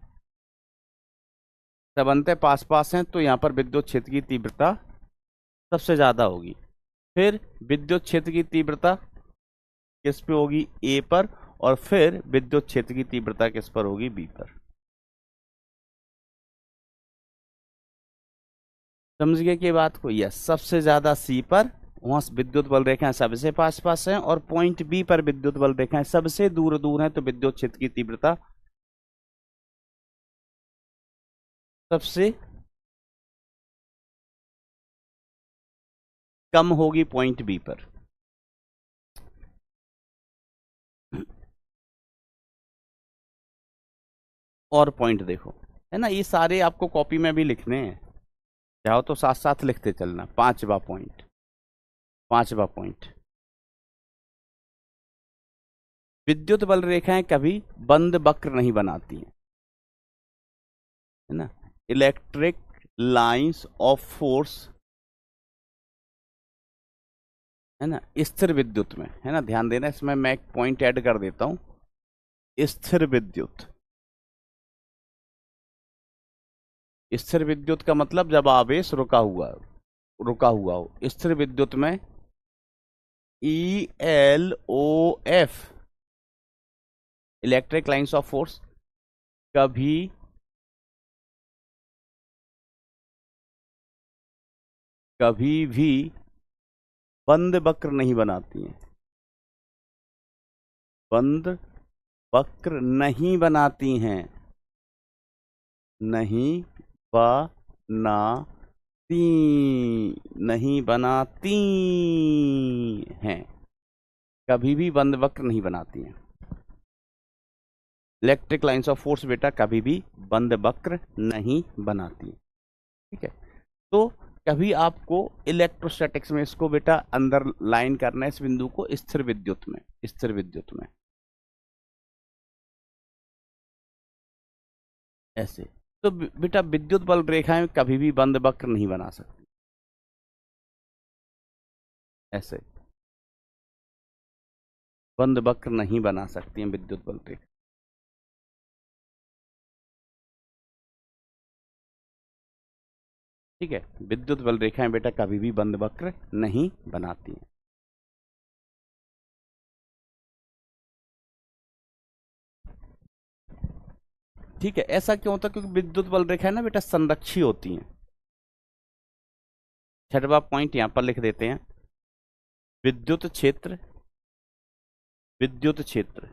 सब अंत पास पास हैं, तो यहाँ पर विद्युत क्षेत्र की तीव्रता सबसे ज्यादा होगी। फिर विद्युत क्षेत्र की तीव्रता किस पे होगी, ए पर, और फिर विद्युत क्षेत्र की तीव्रता किस पर होगी, बी पर। समझ गए कि बात को, यस, सबसे ज्यादा सी पर, वहां विद्युत बल रेखाएं सबसे पास पास हैं, और पॉइंट बी पर विद्युत बल रेखाएं सबसे दूर दूर हैं, तो विद्युत क्षेत्र की तीव्रता सबसे कम होगी पॉइंट बी पर। और पॉइंट देखो, है ना, ये सारे आपको कॉपी में भी लिखने हैं, चाहो तो साथ साथ लिखते चलना। पांचवा पॉइंट, पांचवा पॉइंट, विद्युत बल रेखाएं कभी बंद वक्र नहीं बनाती हैं, है ना, इलेक्ट्रिक लाइंस ऑफ फोर्स, है ना, स्थिर विद्युत में, है ना, ध्यान देना, इसमें मैं एक पॉइंट ऐड कर देता हूं, स्थिर विद्युत। स्थिर विद्युत का मतलब जब आवेश रुका हुआ, रुका हुआ हो, स्थिर विद्युत में ELOF, electric lines of force, कभी कभी भी बंद वक्र नहीं बनाती हैं, बंद वक्र नहीं बनाती हैं, नहीं बनाती, नहीं बनाती हैं, कभी भी बंद वक्र नहीं बनाती हैं। इलेक्ट्रिक लाइंस ऑफ फोर्स बेटा कभी भी बंद वक्र नहीं बनाती, ठीक है। तो कभी आपको इलेक्ट्रोस्टैटिक्स में इसको बेटा अंदर लाइन करना है, इस बिंदु को, स्थिर विद्युत में, स्थिर विद्युत में ऐसे। तो बेटा विद्युत बल रेखाएं कभी भी बंद वक्र नहीं बना सकती, ऐसे बंद वक्र नहीं बना सकती हैं विद्युत बल रेखा। ठीक है, विद्युत बल रेखाएं बेटा कभी भी बंद वक्र नहीं बनाती हैं। ठीक है, ऐसा क्यों होता है, क्योंकि विद्युत बल रेखाएं ना बेटा संरक्षी होती हैं। छठवां पॉइंट यहां पर लिख देते हैं, विद्युत क्षेत्र, विद्युत क्षेत्र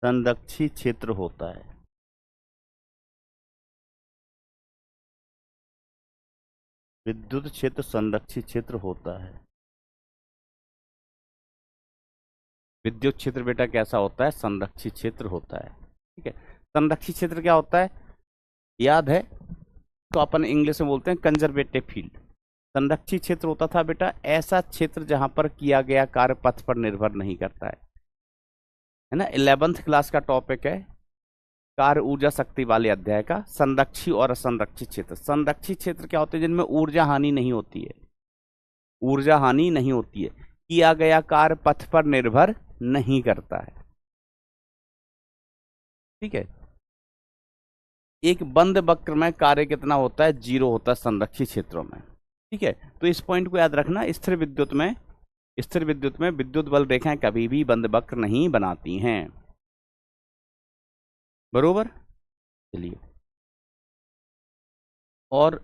संरक्षी क्षेत्र होता है। विद्युत क्षेत्र संरक्षी क्षेत्र होता है। विद्युत क्षेत्र बेटा कैसा होता है? संरक्षित क्षेत्र होता है। ठीक है, संरक्षित क्षेत्र क्या होता है याद है तो अपन इंग्लिश में बोलते हैं कंजर्वेटिव फील्ड। संरक्षित क्षेत्र होता था बेटा ऐसा क्षेत्र जहां पर किया गया कार्य पथ पर निर्भर नहीं करता है ना। 11th क्लास का टॉपिक है कार्य ऊर्जा शक्ति वाले अध्याय का, संरक्षी और असंरक्षित क्षेत्र। संरक्षित क्षेत्र क्या होते हैं? जिनमें ऊर्जा हानि नहीं होती है, ऊर्जा हानि नहीं होती है, किया गया कार्य पथ पर निर्भर नहीं करता है। ठीक है, एक बंद वक्र में कार्य कितना होता है? 0 होता है संरक्षित क्षेत्रों में। ठीक है, तो इस पॉइंट को याद रखना। स्थिर विद्युत में विद्युत बल रेखाएं कभी भी बंद वक्र नहीं बनाती हैं। बरोबर। चलिए, और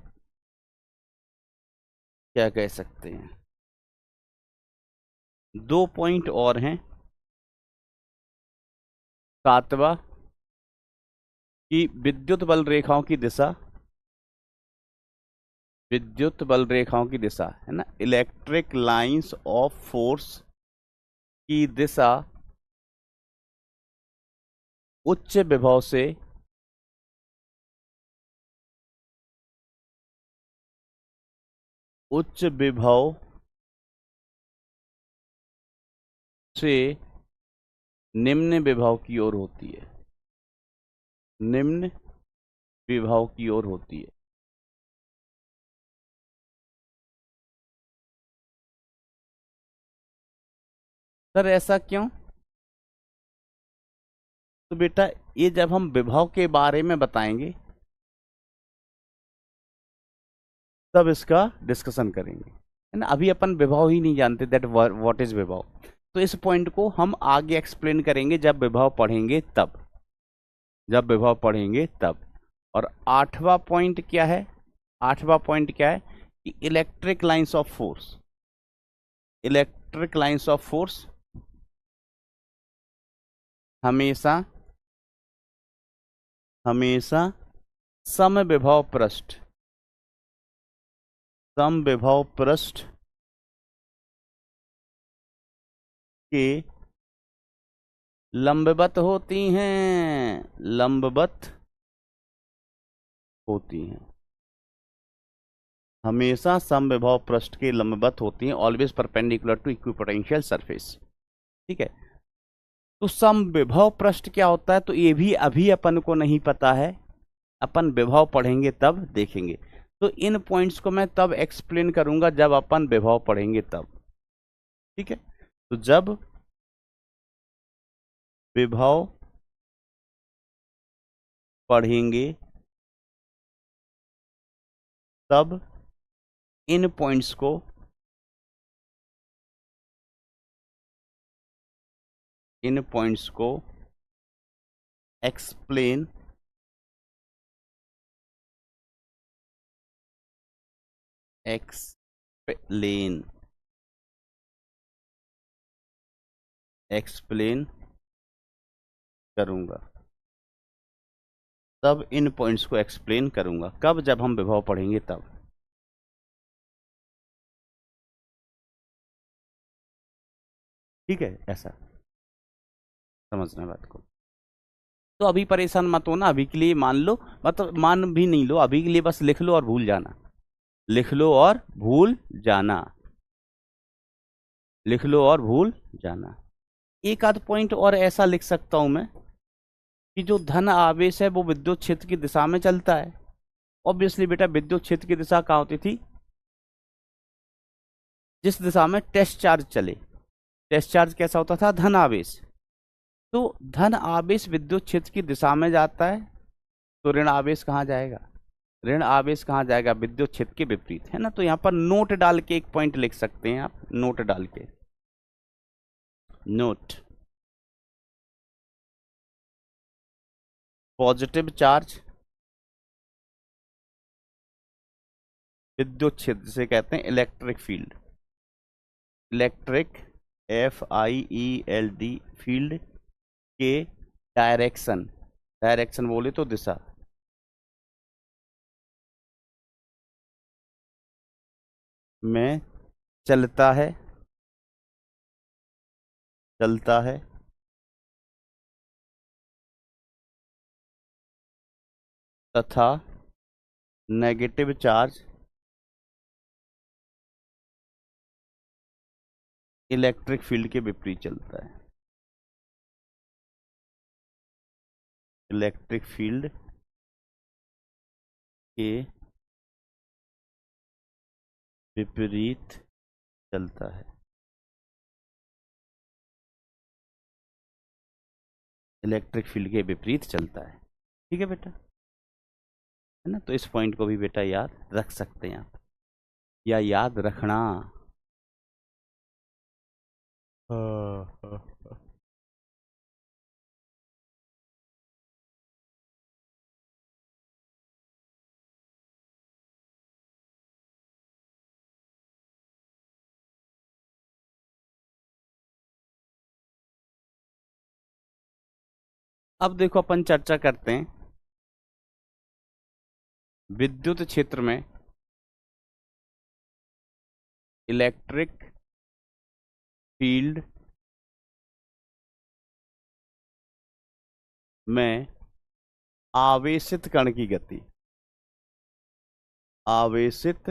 क्या कह सकते हैं? 2 पॉइंट और हैं। 7वां कि विद्युत बल रेखाओं की दिशा, विद्युत बल रेखाओं की दिशा है ना, इलेक्ट्रिक लाइंस ऑफ फोर्स की दिशा उच्च विभव से निम्न विभव की ओर होती है। निम्न विभव की ओर होती है। सर ऐसा क्यों? तो बेटा ये जब हम विभव के बारे में बताएंगे तब इसका डिस्कशन करेंगे, है ना। अभी अपन विभव ही नहीं जानते, दैट व्हाट इज विभव। तो इस पॉइंट को हम आगे एक्सप्लेन करेंगे जब विभव पढ़ेंगे तब, जब विभव पढ़ेंगे तब। और 8वां पॉइंट क्या है? 8वां पॉइंट क्या है कि electric lines of force, electric lines of force हमेशा समविभव पृष्ठ, समविभव पृष्ठ के लंबवत होती हैं, लंबवत होती हैं। हमेशा समविभव पृष्ठ के लंबवत होती हैं, always perpendicular to equipotential surface. ठीक है, तो समविभव पृष्ठ क्या होता है? तो ये भी अभी अपन को नहीं पता है, अपन विभव पढ़ेंगे तब देखेंगे। तो इन पॉइंट्स को मैं तब एक्सप्लेन करूंगा जब अपन विभव पढ़ेंगे तब। ठीक है, तो जब विभव पढ़ेंगे तब इन पॉइंट्स को एक्सप्लेन करूंगा, तब इन पॉइंट्स को एक्सप्लेन करूंगा। कब? जब हम विभव पढ़ेंगे तब। ठीक है, ऐसा समझना बात को। तो अभी परेशान मत होना, अभी के लिए मान लो, मतलब मान भी नहीं लो, अभी के लिए बस लिख लो और भूल जाना, लिख लो और भूल जाना, लिख लो और भूल जाना। एक आध पॉइंट और ऐसा लिख सकता हूं मैं कि जो धन आवेश है वो विद्युत क्षेत्र की दिशा में चलता है। ऑब्वियसली बेटा विद्युत क्षेत्र की दिशा कहाँ होती थी? जिस दिशा में टेस्ट चार्ज चले। टेस्ट चार्ज कैसा होता था? धन आवेश। तो धन आवेश विद्युत क्षेत्र की दिशा में जाता है, तो ऋण आवेश कहाँ जाएगा? ऋण आवेश कहाँ जाएगा? विद्युत क्षेत्र के विपरीत, है ना। तो यहाँ पर नोट डाल के एक पॉइंट लिख सकते हैं आप, नोट डाल के, नोट पॉजिटिव चार्ज विद्युत क्षेत्र से कहते हैं electric field, electric FIELD field के डायरेक्शन, डायरेक्शन बोले तो दिशा। में चलता है, चलता है, तथा नेगेटिव चार्ज इलेक्ट्रिक फील्ड के विपरीत चलता है। इलेक्ट्रिक फील्ड के विपरीत चलता है। इलेक्ट्रिक फील्ड के विपरीत चलता है। ठीक है बेटा, है ना। तो इस पॉइंट को भी बेटा याद रख सकते हैं आप, या याद रखना। अब देखो अपन चर्चा करते हैं विद्युत क्षेत्र में इलेक्ट्रिक फील्ड में आवेशित कण की गति। आवेशित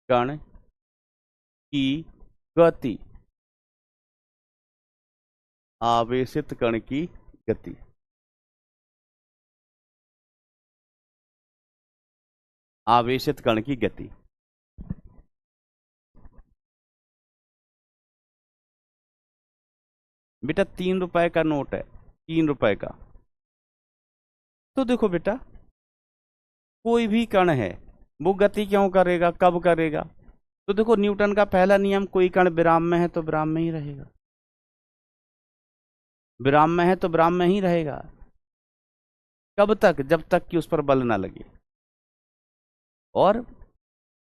कण की गति। आवेशित कण की गति। आवेशित कण की गति। बेटा 3 रुपए का नोट है, 3 रुपए का। तो देखो बेटा, कोई भी कण है वो गति क्यों करेगा, कब करेगा? तो देखो न्यूटन का पहला नियम, कोई कण विराम में है तो विराम में ही रहेगा। विराम में है तो विराम में ही रहेगा। कब तक? जब तक कि उस पर बल ना लगे। और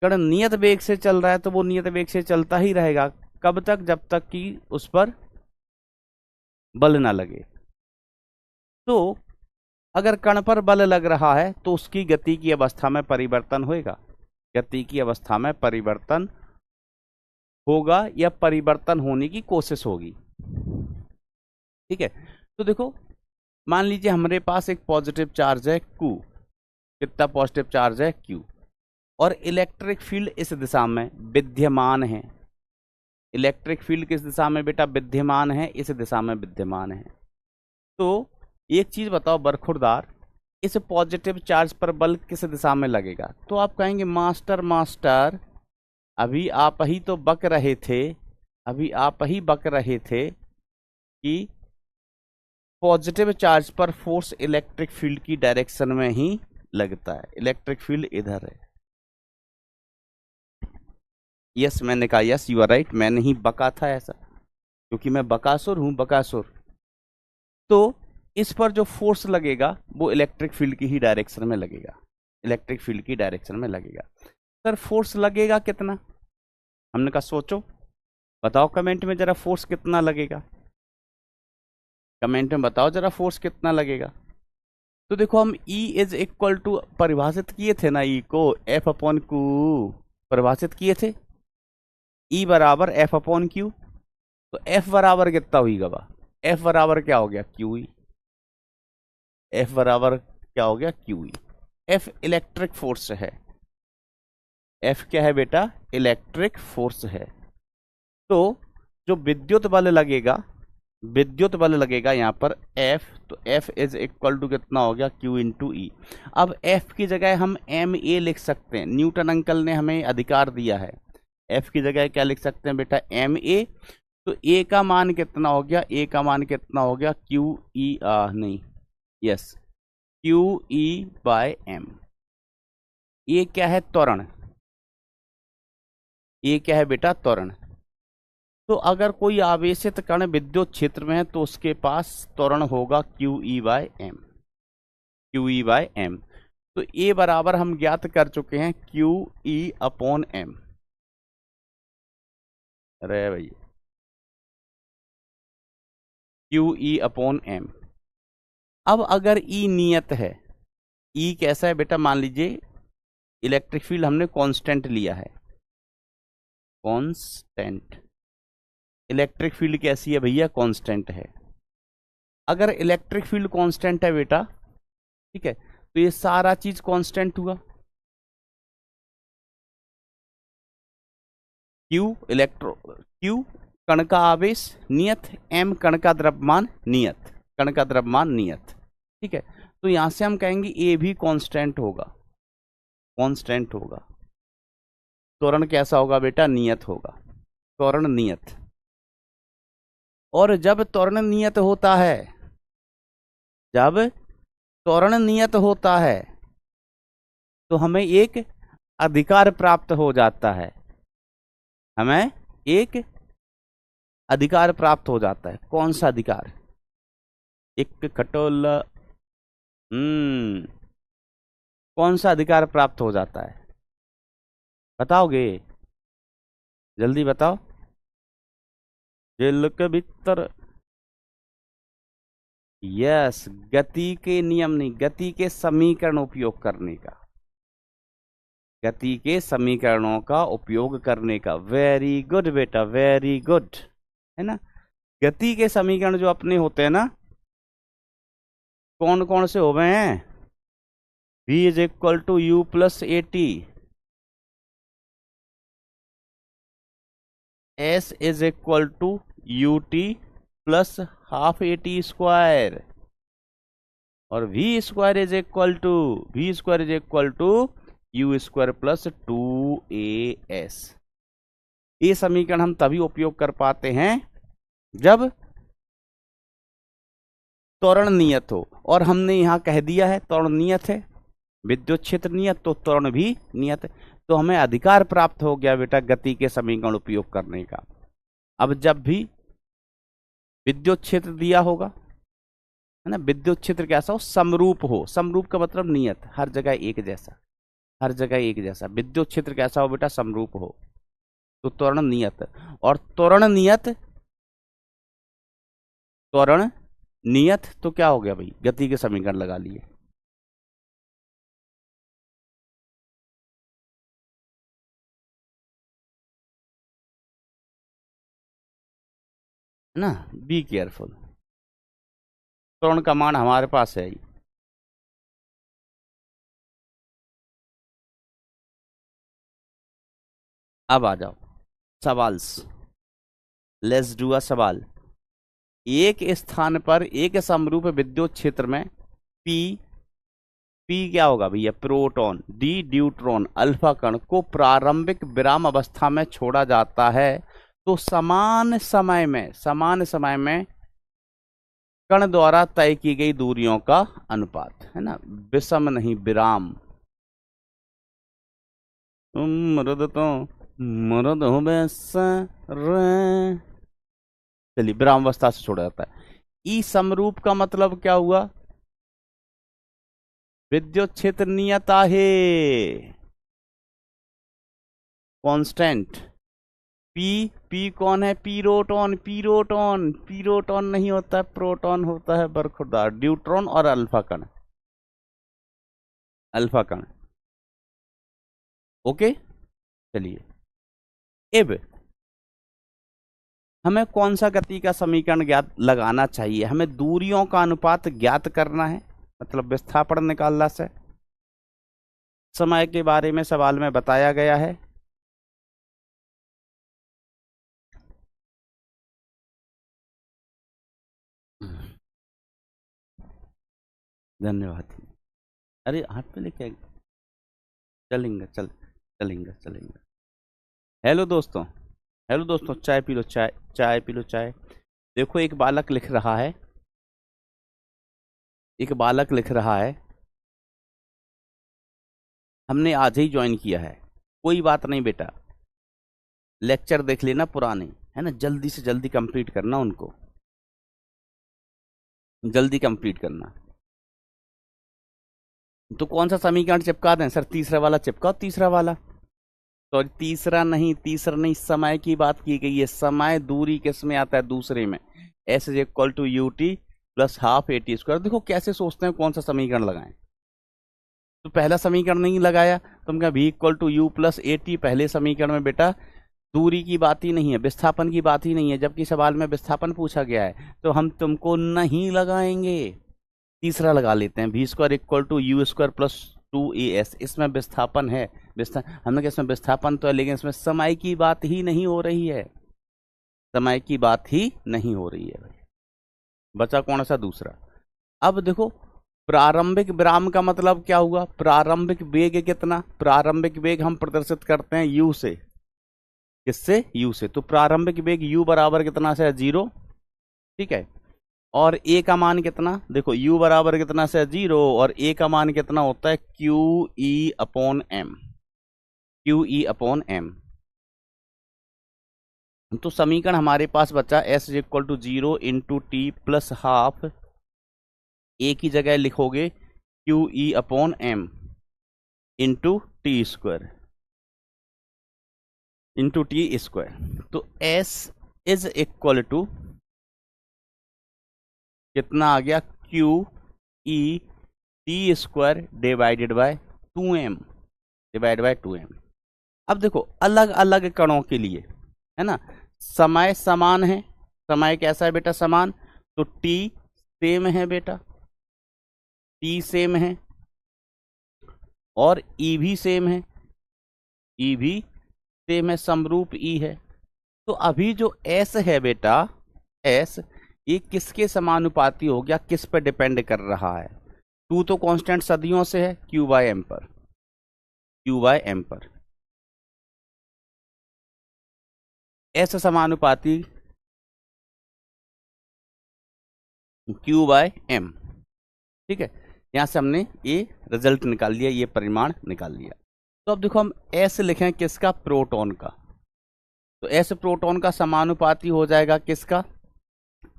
कण नियत वेग से चल रहा है तो वो नियत वेग से चलता ही रहेगा। कब तक? जब तक कि उस पर बल ना लगे। तो अगर कण पर बल लग रहा है तो उसकी गति की अवस्था में परिवर्तन होगा। गति की अवस्था में परिवर्तन होगा या परिवर्तन होने की कोशिश होगी। ठीक है। तो देखो, मान लीजिए हमारे पास एक पॉजिटिव चार्ज है Q। कितना पॉजिटिव चार्ज है? Q। और इलेक्ट्रिक फील्ड इस दिशा में विद्यमान है। इलेक्ट्रिक फील्ड किस दिशा में बेटा विद्यमान है? इस दिशा में विद्यमान है। तो एक चीज बताओ बरखुरदार, इस पॉजिटिव चार्ज पर बल किस दिशा में लगेगा? तो आप कहेंगे मास्टर मास्टर, अभी आप ही तो बक रहे थे, अभी आप ही बक रहे थे कि पॉजिटिव चार्ज पर फोर्स इलेक्ट्रिक फील्ड की डायरेक्शन में ही लगता है। इलेक्ट्रिक फील्ड इधर है। यस, मैंने कहा यस, यू आर राइट। मैंने ही बका था ऐसा, क्योंकि मैं बकासुर हूं, बकासुर। तो इस पर जो फोर्स लगेगा वो इलेक्ट्रिक फील्ड की ही डायरेक्शन में लगेगा। इलेक्ट्रिक फील्ड की डायरेक्शन में लगेगा। सर फोर्स लगेगा कितना? हमने कहा सोचो, बताओ कमेंट में जरा, फोर्स कितना लगेगा? कमेंट में बताओ जरा, फोर्स कितना लगेगा। तो देखो, हम E इज इक्वल टू परिभाषित किए थे ना, E को F अपॉन Q परिभाषित किए थे। E बराबर F अपॉन Q। तो F बराबर कितना हुई गवा? F बराबर क्या हो गया? QE। F बराबर क्या हो गया? QE। F इलेक्ट्रिक फोर्स है। F क्या है बेटा? इलेक्ट्रिक फोर्स है। तो जो विद्युत बल लगेगा, विद्युत बल लगेगा यहाँ पर F, तो F इज इक्वल टू कितना हो गया? Q into E। अब F की जगह हम ma लिख सकते हैं। न्यूटन अंकल ने हमें अधिकार दिया है। F की जगह क्या लिख सकते हैं बेटा? ma। तो A का मान कितना हो गया? A का मान कितना हो गया? QE नहीं, यस, QE बाय M। ये क्या है? त्वरण। ये क्या है बेटा? त्वरण। तो अगर कोई आवेशित कण विद्युत क्षेत्र में है तो उसके पास त्वरण होगा QE by M। QE by M। तो A बराबर हम ज्ञात कर चुके हैं QE अपॉन M। अरे भैया, क्यू ई अपॉन एम। अब अगर ई नियत है, ई कैसा है बेटा, मान लीजिए इलेक्ट्रिक फील्ड हमने कांस्टेंट लिया है, कांस्टेंट। इलेक्ट्रिक फील्ड कैसी है भैया, कांस्टेंट है। अगर इलेक्ट्रिक फील्ड कांस्टेंट है बेटा, ठीक है, तो ये सारा चीज कांस्टेंट हुआ। क्यू कण का आवेश नियत, एम कण का द्रव्यमान नियत, कण का द्रव्यमान नियत, ठीक है। तो यहां से हम कहेंगे ए भी कांस्टेंट होगा, कांस्टेंट होगा। त्वरण कैसा होगा बेटा, नियत होगा, त्वरण नियत। और जब त्वरण नियत होता है, जब त्वरण नियत होता है तो हमें एक अधिकार प्राप्त हो जाता है, हमें एक अधिकार प्राप्त हो जाता है। कौन सा अधिकार, एक खटोला, कौन सा अधिकार प्राप्त हो जाता है, बताओगे, जल्दी बताओ। जेल के भीतर, यस, गति के नियम नहीं, गति के समीकरण उपयोग करने का, गति के समीकरणों का उपयोग करने का। वेरी गुड बेटा, वेरी गुड, है ना। गति के समीकरण जो अपने होते हैं ना, कौन कौन से हो गए हैं, v is equal to you plus A t, s is equal to U T plus half A T square, और v square is equal to you square plus 2as। ये समीकरण हम तभी उपयोग कर पाते हैं जब त्वरण नियत हो, और हमने यहां कह दिया है त्वरण नियत है, विद्युत क्षेत्र नियत, तो त्वरण भी नियत है। तो हमें अधिकार प्राप्त हो गया बेटा गति के समीकरण उपयोग करने का। अब जब भी विद्युत क्षेत्र दिया होगा, है ना, विद्युत क्षेत्र कैसा हो, समरूप हो, समरूप का मतलब नियत, हर जगह एक जैसा, हर जगह एक जैसा। विद्युत क्षेत्र कैसा हो बेटा, समरूप हो, तो त्वरण नियत। और त्वरण नियत तो क्या हो गया भाई, गति के समीकरण लगा लिए। है ना, बी केयरफुल, त्वरण का मान हमारे पास है ही। अब आ जाओ सवाल, लेट्स डू अ सवाल। एक स्थान पर एक समरूप विद्युत क्षेत्र में पी क्या होगा भैया, प्रोटॉन, डी ड्यूट्रॉन, अल्फा कण को प्रारंभिक विराम अवस्था में छोड़ा जाता है, तो समान समय में कण द्वारा तय की गई दूरियों का अनुपात, है ना, विषम नहीं, विराम। मरद तो मरद हो चलिए, विराम अवस्था से छोड़ा जाता है। ई समरूप का मतलब क्या हुआ, विद्युत क्षेत्र नियत आहे, कांस्टेंट। पी कौन है, पीरोटॉन, पीरोटॉन नहीं होता है, प्रोटॉन होता है बरखुरदार। ड्यूट्रॉन और अल्फा कण, ओके। चलिए, अब हमें कौन सा गति का समीकरण ज्ञात लगाना चाहिए, हमें दूरियों का अनुपात ज्ञात करना है, मतलब विस्थापन निकालना से। समय के बारे में सवाल में बताया गया है, धन्यवाद। अरे हाथ पे लेके चलेंगे। हेलो दोस्तों, चाय पी लो, चाय पी लो, चाय। देखो, एक बालक लिख रहा है, हमने आज ही ज्वाइन किया है। कोई बात नहीं बेटा, लेक्चर देख लेना पुराने, है ना, जल्दी से जल्दी कंप्लीट करना उनको, जल्दी कंप्लीट करना। तो कौन सा समीकरण चिपका दें सर, तीसरा वाला चिपकाओ, तीसरा वाला। तो तीसरा नहीं, समय की बात की गई है। समय दूरी किस में आता है, दूसरे में। S is equal to U T plus half A T square. देखो कैसे सोचते हैं कौन सा समीकरण लगाएं। तो पहला समीकरण नहीं लगाया तो हम कहा v equal to you plus A T. पहले समीकरण में बेटा दूरी की बात ही नहीं है, विस्थापन की बात ही नहीं है, जबकि सवाल में विस्थापन पूछा गया है तो हम तुमको नहीं लगाएंगे। तीसरा लगा लेते हैं, v square equal to you square plus 2as। इसमें विस्थापन है, हमने कहा इसमें विस्थापन तो है लेकिन इसमें समय की बात ही नहीं हो रही है, समय की बात ही नहीं हो रही है भाई। बचा कौन सा? दूसरा। अब देखो प्रारंभिक विराम का मतलब क्या हुआ? प्रारंभिक वेग कितना? प्रारंभिक वेग हम प्रदर्शित करते हैं u से। किससे? u से। तो प्रारंभिक वेग u बराबर कितना से? 0। ठीक है। और a का मान कितना? देखो u बराबर कितना से? 0। और a का मान कितना होता है? QE upon m। QE upon m। तो समीकरण हमारे पास बचा s is equal to 0 into T plus half. a की जगह लिखोगे QE upon m into T square into T square. तो s इज इक्वल टू कितना आ गया? QE T square divided by 2m, divide by 2m। अब देखो अलग अलग कणों के लिए है ना समय समान है। समय कैसा है बेटा? समान। तो t सेम है बेटा, t सेम है और e भी सेम है, e भी सेम है, समरूप e है। तो अभी जो s है बेटा, s ये किसके समानुपाती हो गया? किस पर डिपेंड कर रहा है? 2 तो कांस्टेंट सदियों से है, q बाय m पर, q बाय m पर। s समानुपाती q बाय m। ठीक है, यहां से हमने ये रिजल्ट निकाल लिया, ये परिमाण निकाल लिया। तो अब देखो हम s लिखें किसका? प्रोटॉन का। तो s प्रोटॉन का समानुपाती हो जाएगा किसका?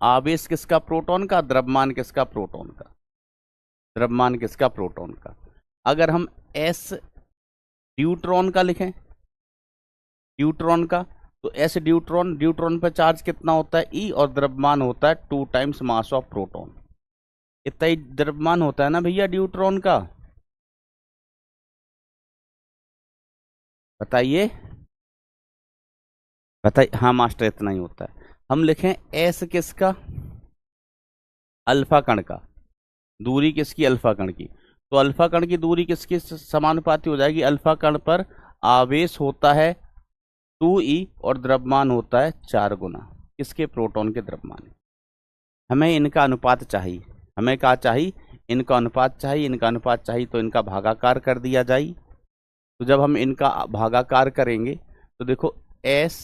आवेश किसका? प्रोटॉन का। द्रव्यमान किसका? प्रोटॉन का। द्रव्यमान किसका? प्रोटॉन का। अगर हम s ड्यूट्रॉन का लिखें, ड्यूट्रॉन का, तो s ड्यूट्रॉन, ड्यूट्रॉन पर चार्ज कितना होता है? E और द्रव्यमान होता है 2 टाइम्स मास ऑफ प्रोटॉन। इतना ही द्रव्यमान होता है ना भैया ड्यूट्रॉन का, बताइए बताइए। हाँ मास्टर इतना ही होता है। हम लिखें s किसका? अल्फा कण का। दूरी किसकी? अल्फा कण की। तो अल्फा कण की दूरी किसकी समानुपाती हो जाएगी? अल्फा कण पर आवेश होता है 2e और द्रव्यमान होता है 4 गुना किसके? प्रोटॉन के द्रव्यमान। हमें इनका अनुपात चाहिए, हमें क्या चाहिए? इनका अनुपात चाहिए। इनका अनुपात चाहिए तो इनका भागाकार कर दिया जाए। तो जब हम इनका भागाकार करेंगे तो देखो एस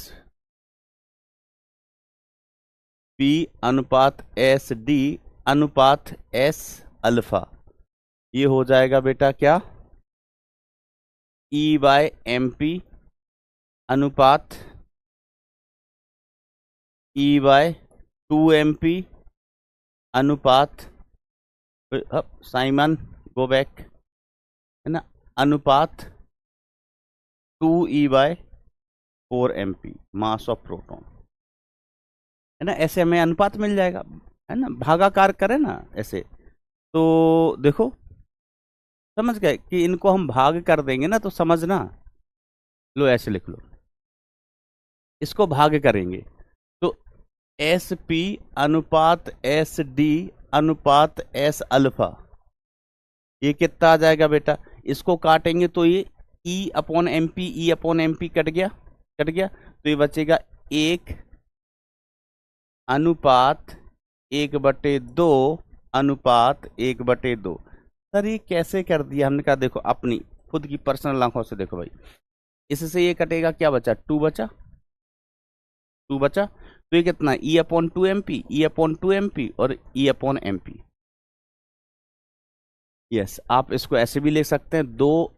पी अनुपात एस डी अनुपात एस अल्फा, ये हो जाएगा बेटा क्या? ई बाय एम पी अनुपात ई बाय 2mp अनुपात, साइमन गो बैक, है ना, अनुपात 2e bye 4mp mass of proton, है ना। ऐसे हमें अनुपात मिल जाएगा, है ना। भागाकार करें ना ऐसे, तो देखो समझ गए कि इनको हम भाग कर देंगे ना, तो समझना, लो ऐसे लिख लो, इसको भाग करेंगे तो एस पी अनुपात एस डी अनुपात एस अल्फा, ये कितना आ जाएगा बेटा? इसको काटेंगे तो ये E upon M P, E upon M P कट गया, कट गया, तो ये बचेगा 1 अनुपात 1/2 अनुपात 1/2। सर ये कैसे कर दिया? हमने कहा देखो अपनी खुद की पर्सनल आंखों से देखो भाई, इससे ये कटेगा, क्या बचा? 2 बचा, 2 बचा, तो ये कितना? ई अपॉन 2mp, ई अपॉन 2mp और ई अपॉन mp। यस, आप इसको ऐसे भी ले सकते हैं, 2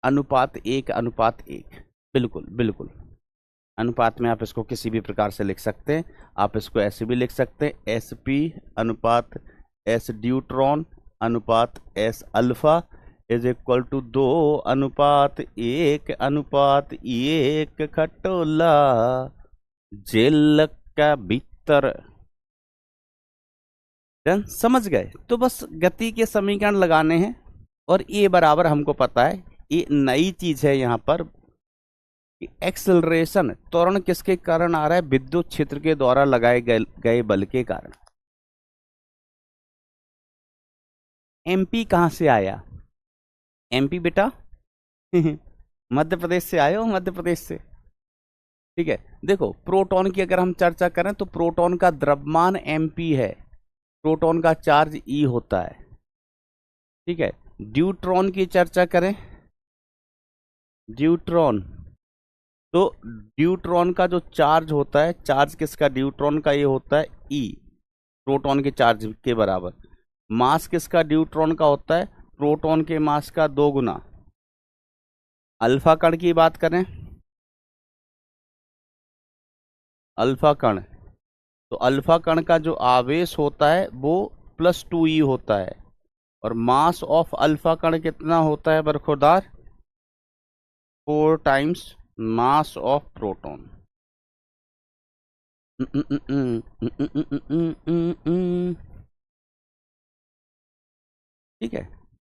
अनुपात 1 अनुपात 1, बिल्कुल बिल्कुल, अनुपात में आप इसको किसी भी प्रकार से लिख सकते हैं। आप इसको ऐसे भी लिख सकते हैं, एस पी अनुपात एस ड्यूट्रॉन अनुपात S alpha is equal to 2 अनुपात 1 अनुपात 1 खटोला जेल का भीतर डन, समझ गए। तो बस गति के समीकरण लगाने हैं और ए बराबर हमको पता है, ये नई चीज है यहाँ पर। एक्सेलरेशन त्वरण किसके कारण आ रहा है? विद्युत क्षेत्र के द्वारा लगाए गए बल के कारण। एमपी कहां से आया? एमपी बेटा मध्य प्रदेश से आए हो, मध्य प्रदेश से। ठीक है, देखो प्रोटॉन की अगर हम चर्चा करें तो प्रोटॉन का द्रव्यमान एमपी है, प्रोटॉन का चार्ज ई होता है। ठीक है, ड्यूट्रॉन की चर्चा करें, ड्यूट्रॉन, तो ड्यूट्रॉन का जो चार्ज होता है, चार्ज किसका? ड्यूट्रॉन का ये होता है ई, प्रोटॉन के चार्ज के बराबर। मास किसका ड्यूट्रॉन का होता है? प्रोटॉन के मास का 2 गुना। अल्फा कण की बात करें, अल्फा कण, तो अल्फा कण का जो आवेश होता है वो +2e होता है, और मास ऑफ अल्फा कण कितना होता है बरखुरदार? 4 टाइम्स मास ऑफ प्रोटॉन। ठीक है,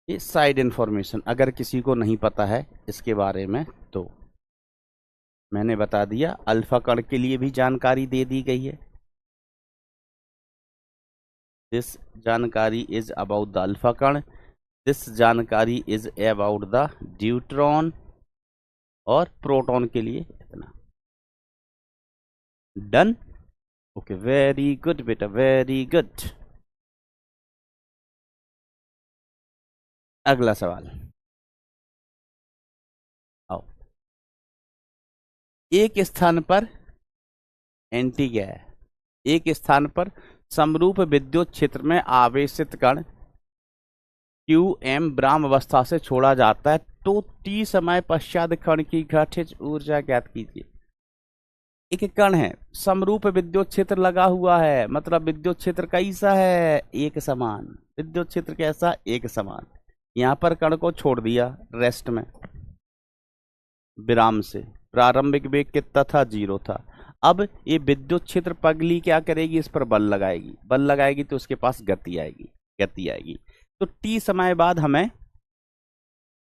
ये साइड इंफॉर्मेशन अगर किसी को नहीं पता है इसके बारे में तो मैंने बता दिया। अल्फा कण के लिए भी जानकारी दे दी गई है। दिस जानकारी इज अबाउट द अल्फा कण, दिस जानकारी इज अबाउट द ड्यूट्रॉन, और प्रोटॉन के लिए इतना। डन, ओके, वेरी गुड बेटा, वेरी गुड। अगला सवाल आओ। एक स्थान पर एंटी क्या है? एक स्थान पर समरूप विद्युत क्षेत्र में आवेशित कण QM ब्राह्म अवस्था से छोड़ा जाता है तो T समय पश्चात कण की गतिज ऊर्जा ज्ञात कीजिए। एक कण है, समरूप विद्युत क्षेत्र लगा हुआ है, मतलब विद्युत क्षेत्र कैसा है? एक समान। विद्युत क्षेत्र कैसा? एक समान। यहां पर कण को छोड़ दिया रेस्ट में, विराम से। प्रारंभिक वेग कितना था? 0 था। अब ये विद्युत क्षेत्र पगली क्या करेगी? इस पर बल लगाएगी, बल लगाएगी तो उसके पास गति आएगी, गति आएगी। तो T समय बाद हमें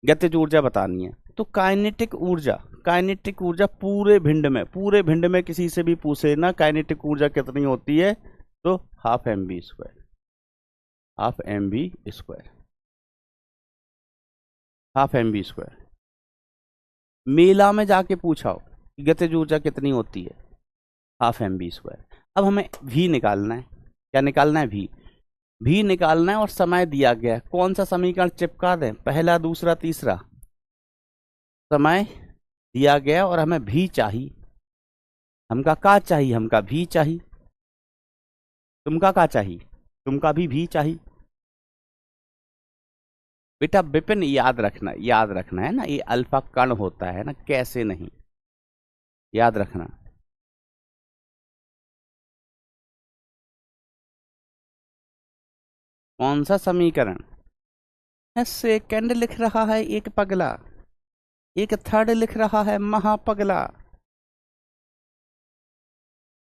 गतिज ऊर्जा बतानी है। तो काइनेटिक ऊर्जा, काइनेटिक ऊर्जा पूरे भिंड में, पूरे भिंड में किसी से भी पूछे ना काइनेटिक ऊर्जा कितनी होती है, तो ½ mv², ½ mv², ½ mv²। मेला में जाके पूछाओ कि गतिज ऊर्जा कितनी होती है, ½ mv²। अब हमें v निकालना है। क्या निकालना है? v निकालना है, और समय दिया गया है। कौन सा समीकरण चिपका दें? पहला, दूसरा, तीसरा? समय दिया गया और हमें v चाहिए। हमका का चाहिए? हमका v चाहिए। तुमका का चाहिए? तुमका भी v चाहिए। बेटा विपिन, याद रखना, याद रखना है ना, ये अल्फा कण होता है ना, कैसे नहीं, याद रखना। कौन सा समीकरण? सेकंड लिख रहा है एक पगला, एक थर्ड लिख रहा है महापगला।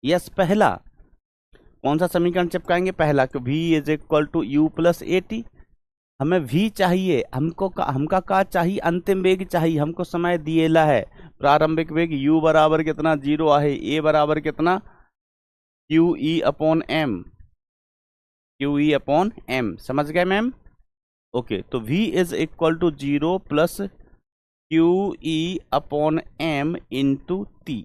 यस, पहला। कौन सा समीकरण चिपकाएंगे? पहला, कि v = u + at। हमें v चाहिए, हमका का चाहिए? अंतिम वेग चाहिए। हमको समय दिएला है, प्रारंभिक वेग u बराबर कितना? 0 आहे। a बराबर कितना? QE/m, QE/m। समझ गए मैम? ओके, तो v = 0 + QE/m into t।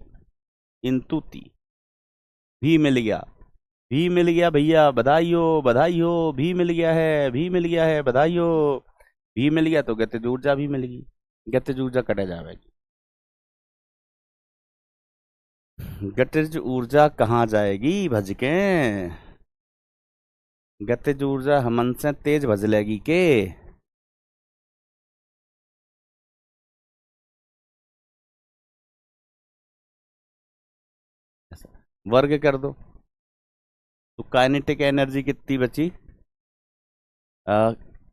v मिल गया, भी मिल गया भैया, बधाई हो, बधाई हो। भी मिल गया है, भी मिल गया है, बधाई हो। भी मिल गया तो गतिज ऊर्जा भी मिल गई, गतिज ऊर्जा कटे जाएगी। गतिज ऊर्जा कहाँ जाएगी भजके? गतिज ऊर्जा हमन से तेज भजलेगी के? वर्ग कर दो तो काइनेटिक एनर्जी कितनी बची?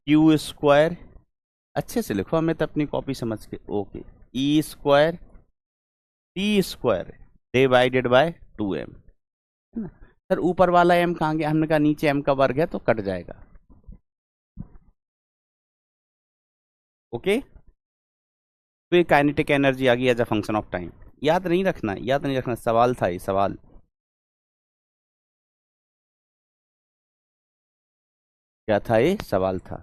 Q², अच्छे से लिखो, हमें तो अपनी कॉपी समझ के। ओके, E² T² / 2m, है ना। सर ऊपर वाला m कहाँ गया? हमने कहा नीचे m का वर्ग है तो कट जाएगा। ओके, तो ये काइनेटिक एनर्जी आ गई as a function of time. याद नहीं रखना, याद नहीं रखना, सवाल था ये सवाल। क्या था ये? सवाल था।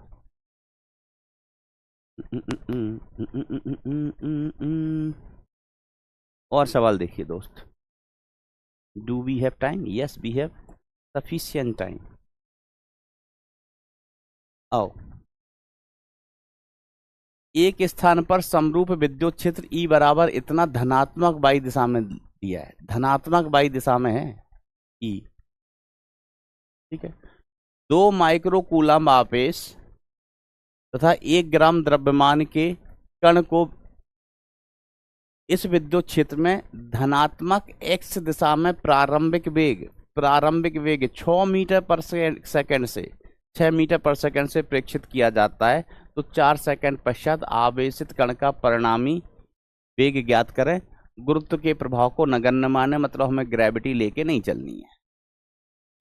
और सवाल देखिए दोस्त। Do we have time? Yes we have sufficient time. आओ, एक स्थान पर समरूप विद्युत क्षेत्र E बराबर इतना धनात्मक वाई दिशा में दिया है, धनात्मक वाई दिशा में है E। ठीक है, 2 माइक्रो कूलम आवेश तथा 1 ग्राम द्रव्यमान के कण को इस विद्युत क्षेत्र में धनात्मक x दिशा में प्रारंभिक वेग 6 मीटर पर सेकंड से 6 मीटर पर सेकंड से प्रेक्षित किया जाता है, तो 4 सेकंड पश्चात आवेशित कण का परिणामी वेग ज्ञात करें। गुरुत्व के प्रभाव को नगण्य माने, मतलब हमें ग्रेविटी लेके नहीं चलनी है,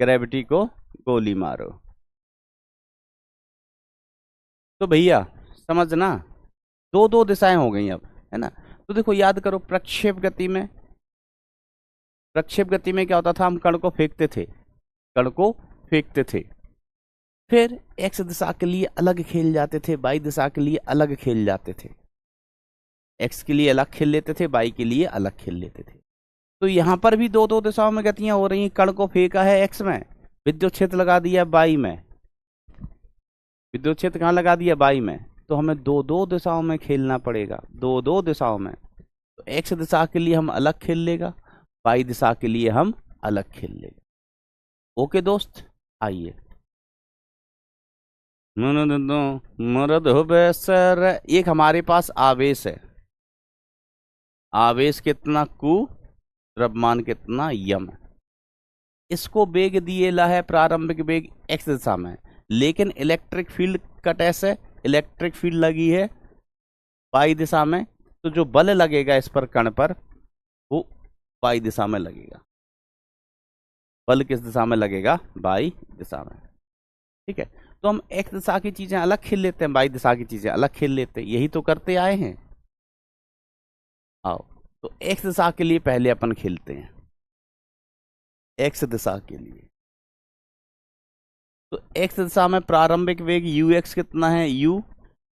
ग्रेविटी को गोली मारो। तो भैया समझना, दो दिशाएं हो गई अब, है ना। तो देखो याद करो, प्रक्षेप गति में क्या होता था? हम कण को फेंकते थे, फिर एक्स दिशा के लिए अलग खेल जाते थे, वाई दिशा के लिए अलग खेल जाते थे। एक्स के लिए अलग खेल लेते थे, वाई के लिए अलग खेल लेते थे। तो यहां पर भी दो दिशाओं में गतियां हो रही हैं। कण को फेंका है एक्स में, विद्युत क्षेत्र लगा दिया वाई में, विद्युत क्षेत्र कहाँ लगा दिया? वाई में। तो हमें दो दिशाओं में खेलना पड़ेगा, दो दिशाओं में। तो एक्स दिशा के लिए हम अलग खेल लेगा, वाई दिशा के लिए हम अलग खेल लेगा। ओके दोस्त, आइए। मरद हो बेसर, एक हमारे पास आवेश है, आवेश कितना Q, द्रव्यमान कितना यम। इसको वेग दिएला है प्रारंभिक वेग x दिशा में, लेकिन इलेक्ट्रिक फील्ड का टेस्ट है, इलेक्ट्रिक फील्ड लगी है y दिशा में, तो जो बल लगेगा इस पर कण पर वो y दिशा में लगेगा। बल किस दिशा में लगेगा? y दिशा में। ठीक है, तो हम x दिशा की चीजें अलग खेल लेते हैं, y दिशा की चीजें अलग खेल लेते हैं, यही तो करते आए हैं। आओ, तो x दिशा के लिए पहले अपन खेलते हैं, x दिशा के लिए। तो x दिशा में प्रारंभिक वेग ux कितना है? u।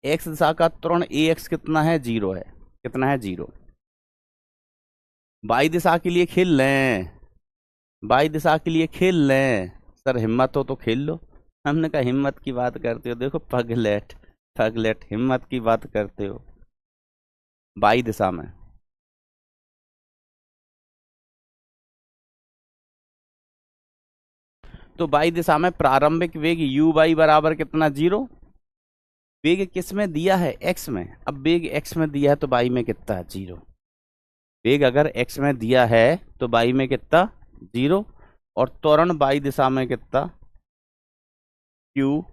x दिशा का त्वरण ax कितना है? 0 है। कितना है? 0। y दिशा के लिए खेल लें, y दिशा के लिए खेल लें। सर हिम्मत हो तो खेल लो। हमने कहा हिम्मत की बात करते हो, देखो पगलेट हिम्मत की बात करते हो। y दिशा में तो y दिशा में प्रारंभिक वेग u बराबर कितना? 0। वेग किस में दिया है? x में। अब वेग x में दिया है तो y में कितना है? 0। वेग अगर x में दिया है तो y में कितना? 0। और त्वरण y दिशा में कितना? QE/m।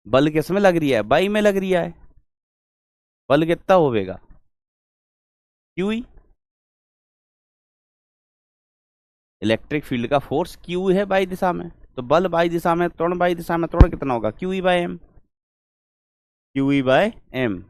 बल किस में लग रही है? y में लग रही है। बल कितना होगा? QE। इलेक्ट्रिक फील्ड का फोर्स Q है y दिशा में, तो बल y दिशा में, त्वरण y दिशा में, त्वरण कितना होगा? QE/m। QE/m।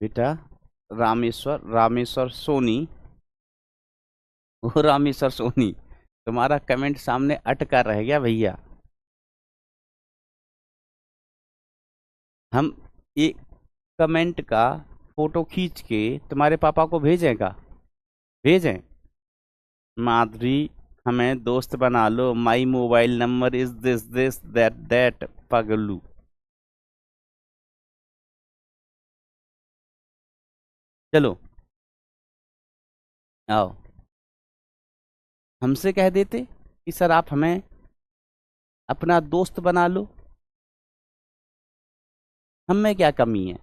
बेटा रामेश्वर सोनी, वो रामेश्वर सोनी, तुम्हारा कमेंट सामने अटका रह गया भैया। हम एक कमेंट का फोटो खींच के तुम्हारे पापा को भेजेगा? भेजें? माधुरी हमें दोस्त बना लो, my mobile number is this that पगलू। चलो आओ, हमसे कह देते कि सर आप हमें अपना दोस्त बना लो, हम में क्या कमी है?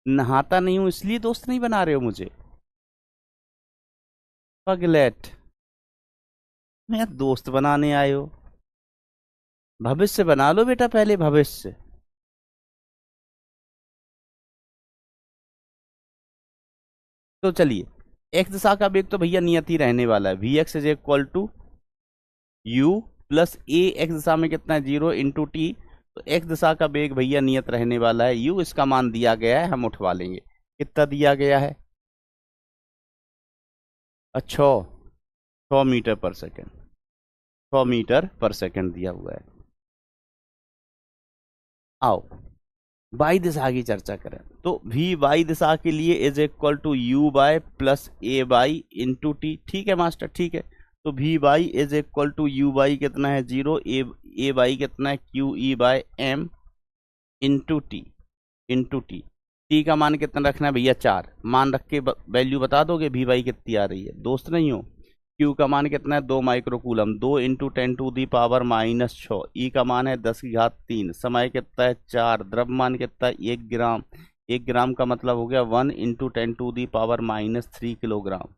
नहाता नहीं हूं इसलिए दोस्त नहीं बना रहे हो मुझे? पगलेट, मैं दोस्त बनाने आए हो? भविष्य बना लो बेटा, पहले भविष्य। तो चलिए, एक्स दिशा का वेग तो भैया नियत ही रहने वाला है, v x is equal to you plus a, x दिशा में कितना है 0 इंटू टी। तो एक्स दिशा का वेग भैया नियत रहने वाला है यू, इसका मान दिया गया है, हम उठवा लेंगे। कितना दिया गया है? अच्छा, 6 मीटर पर सेकेंड, 6 मीटर पर सेकेंड दिया हुआ है। आओ वाई दिशा की चर्चा करें, तो वी वाई दिशा के लिए is equal to U by plus A by into T. ठीक है मास्टर, ठीक है। तो V by is equal to U by कितना है 0, ए बाई कितना है Q E by M into T, into T. T का मान कितना रखना है भैया 4, मान रख के वैल्यू बता दोगे वी बाई कितनी आ रही है, दोस्त नहीं हो। क्यू का मान कितना है 2 माइक्रोकूलम, 2 × 10⁻⁶। ई का मान है 10⁻3, समय कितना है 4, द्रव्यमान कितना है 1 ग्राम। 1 ग्राम का मतलब हो गया 1 × 10⁻³ किलोग्राम।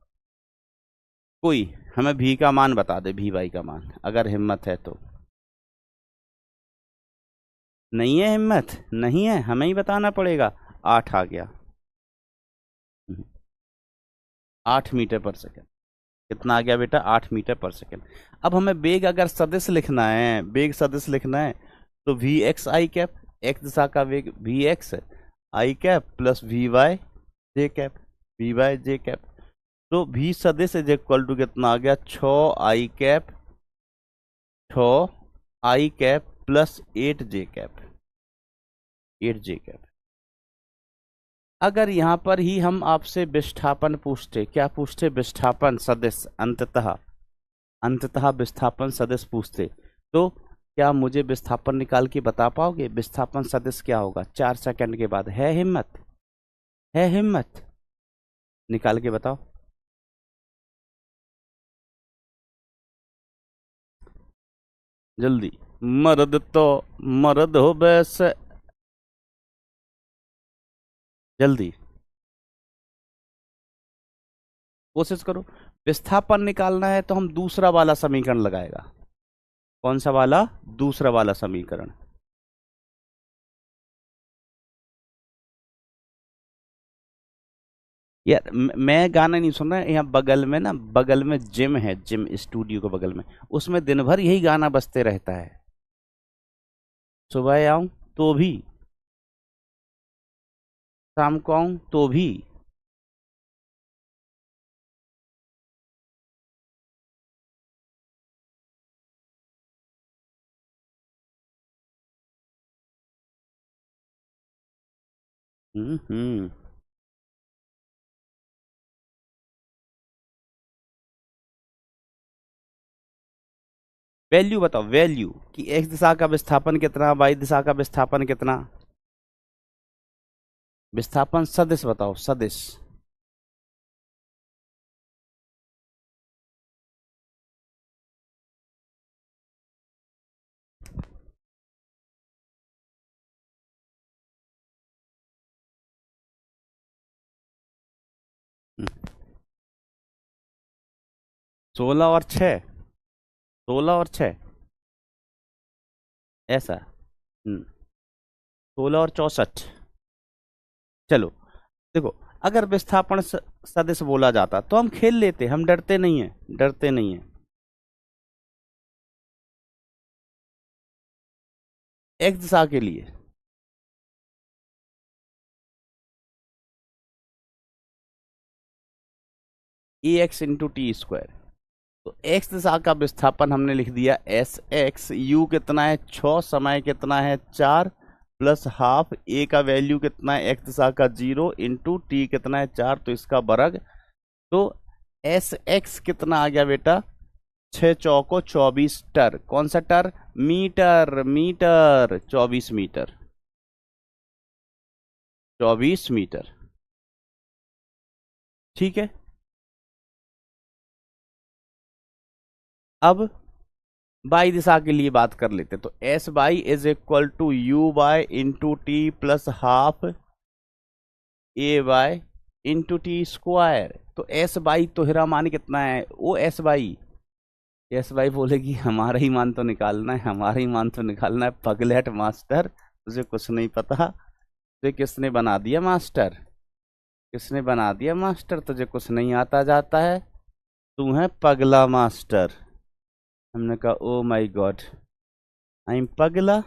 कोई हमें भी का मान बता दे, भी वाई का मान, अगर हिम्मत है तो। नहीं है हिम्मत? नहीं है, हमें ही बताना पड़ेगा। 8 आ गया, 8 मीटर पर सेकेंड। कितना आ गया बेटा? 8 मीटर पर सेकेंड। अब हमें वेग अगर सदिश लिखना है, वेग सदिश लिखना है, तो v x i cap, x दिशा का वेग v x i cap plus v y j cap, v y j cap. तो वी सदिश इज इक्वल टू कितना आ गया? 6 i cap, 6 i cap plus 8 j cap, 8 j cap. अगर यहाँ पर ही हम आपसे विस्थापन पूछते, क्या पूछते? विस्थापन सदिश, अंततः, अंततः विस्थापन सदिश पूछते, तो क्या मुझे विस्थापन निकाल के बता पाओगे? विस्थापन सदिश क्या होगा 4 सेकंड के बाद? है हिम्मत? है हिम्मत? निकाल के बताओ। जल्दी, मर्द तो मर्द हो वैसे, जल्दी कोशिश करो। विस्थापन निकालना है तो हम दूसरा वाला समीकरण लगाएगा। कौन सा वाला? दूसरा वाला समीकरण। यार मैं गाना नहीं सुन रहा, यहाँ बगल में ना, बगल में जिम है, जिम स्टूडियो के बगल में, उसमें दिन भर यही गाना बजते रहता है। सुबह आऊं तो भी, शाम को आऊं तो भी। हम्म। वैल्यू बताओ, वैल्यू कि एक्स दिशा का विस्थापन कितना, वाई दिशा का विस्थापन कितना। विस्थापन सदिश बताओ, सदिश। हम्म, 16 और 6, 16 और 6 ऐसा। 16 और 64। चलो देखो, अगर विस्थापन सदिश बोला जाता तो हम खेल लेते, हम डरते नहीं है, डरते नहीं है। एक्स दिशा के लिए ए एक्स इंटू टी स्क्वायर, तो एक्स दिशा का विस्थापन हमने लिख दिया एस एक्स, यू कितना है 6, समय कितना है 4 प्लस हाफ, ए का वैल्यू कितना है एक्स दिशा का 0 इंटू टी कितना है 4, तो इसका वर्ग। तो एस एक्स कितना आ गया बेटा? 6 चौको 24 टर, कौन सा टर? Metre, metre 24 metre, 24 metre. ठीक है। अब बाई दिशा के लिए बात कर लेते, तो S by is equal to U by into T plus half A by into T square. तो एस बाई तोहरा मान कितना है, वो एस बाई, एस बाई बोलेगी हमारा ही मान तो निकालना है, हमारा ही मान तो निकालना है। पगलेट मास्टर, तुझे कुछ नहीं पता, तुझे किसने बना दिया मास्टर, किसने बना दिया मास्टर, तुझे कुछ नहीं आता जाता है, तू है पगला मास्टर। हमने कहा oh my God, I am पगला,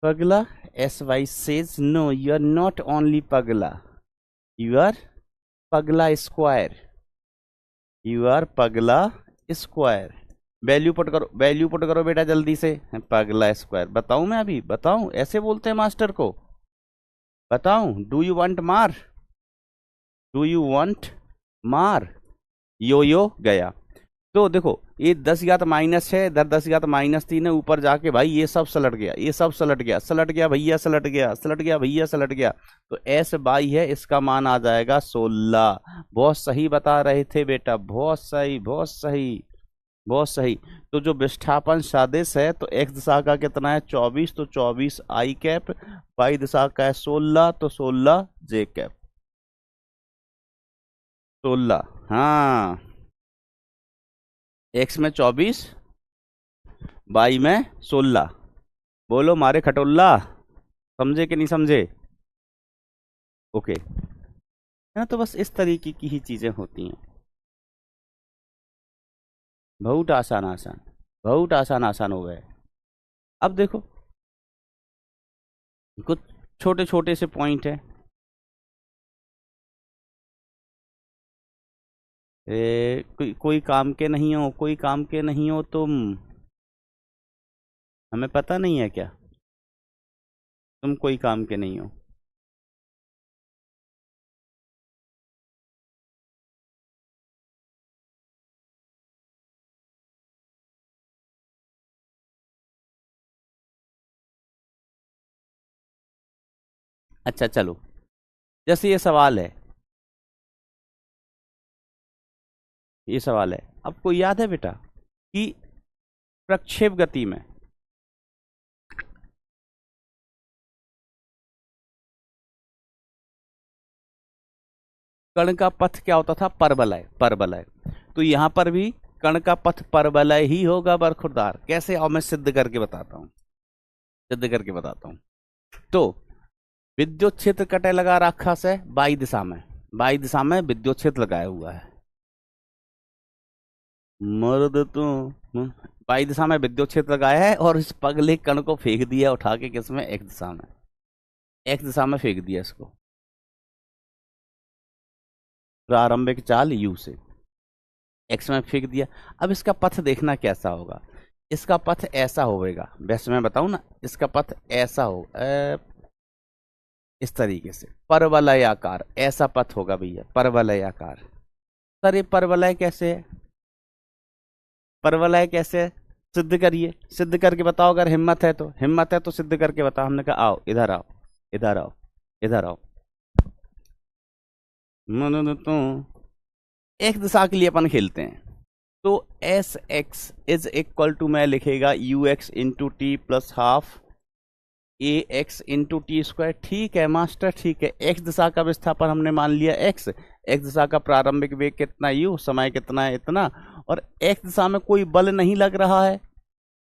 पगला। S Y says no, you are not only पगला, यू आर पगला स्क्वायर, यू आर पगला स्क्वायर। वैल्यू पुट करो, वैल्यू पुट करो बेटा जल्दी से। पगला स्क्वायर बताऊं मैं, अभी बताऊं, ऐसे बोलते हैं मास्टर को, बताऊं? डू यू वांट मार, डू यू वांट मार? यो गया। तो देखो ये 10 घात माइनस है, इधर 10 घात माइनस 3 है, ऊपर जाके भाई ये सब सलट गया, ये सब सलट गया, सलट गया भैया, सलट गया, सलट गया भैया, सलट गया। तो एस बाई है, इसका मान आ जाएगा 16। बहुत सही बता रहे थे बेटा, बहुत सही, बहुत सही, बहुत सही। तो जो विस्थापन सदिश है, तो एक्स दिशा का कितना है 24, तो 24 आई कैप, वाई दिशा का है 16, तो 16 जे कैप, 16। हाँ, एक्स में 24, वाई में 16। बोलो मारे खटोल्ला, समझे कि नहीं समझे? ओके, है ना? तो बस इस तरीके की ही चीजें होती हैं। बहुत आसान आसान, बहुत आसान आसान हो गए। अब देखो कुछ छोटे छोटे से पॉइंट है। कोई काम के नहीं हो, कोई काम के नहीं हो तुम, हमें पता नहीं है क्या तुम कोई काम के नहीं हो? अच्छा चलो, जैसे ये सवाल है, ये सवाल है, आपको याद है बेटा कि प्रक्षेप गति में कण का पथ क्या होता था? परवलय, परवलय। तो यहां पर भी कण का पथ परवलय ही होगा बरखुरदार। कैसे आओ मैं सिद्ध करके बताता हूं, सिद्ध करके बताता हूं। तो विद्युत क्षेत्र कटे लगा रखा से बाई दिशा में, बाई दिशा में विद्युत क्षेत्र लगाया हुआ है, मर्द तो बाई दिशा में विद्युत क्षेत्र लगाया है, और इस पगले कण को फेंक दिया उठा के, किसमें? एक्स दिशा में, एक्स दिशा में फेंक दिया इसको, प्रारंभिक चाल यू से एक्स में फेंक दिया। अब इसका पथ देखना कैसा होगा, इसका पथ ऐसा होगा, वैसे मैं बताऊं ना, इसका पथ ऐसा हो, इस तरीके से परवलयाकार, ऐसा पथ होगा भैया, परवलयाकार। सर ये परवलय कैसे है, परवलय कैसे है? सिद्ध करिए, सिद्ध करके बताओ, अगर हिम्मत है तो, हिम्मत है तो सिद्ध करके बताओ। हमने कहा आओ इधर आओ, इधर आओ, इधर आओ। तो एक दिशा के लिए अपन खेलते हैं, तो S X is equal to, मैं लिखेगा U X into T plus half A X into T square. ठीक है मास्टर, ठीक है। एक्स दिशा का विस्थापन हमने मान लिया एक्स, एक्स दिशा का प्रारंभिक वेग कितना यू, समय कितना है इतना, और एक्स दिशा में कोई बल नहीं लग रहा है।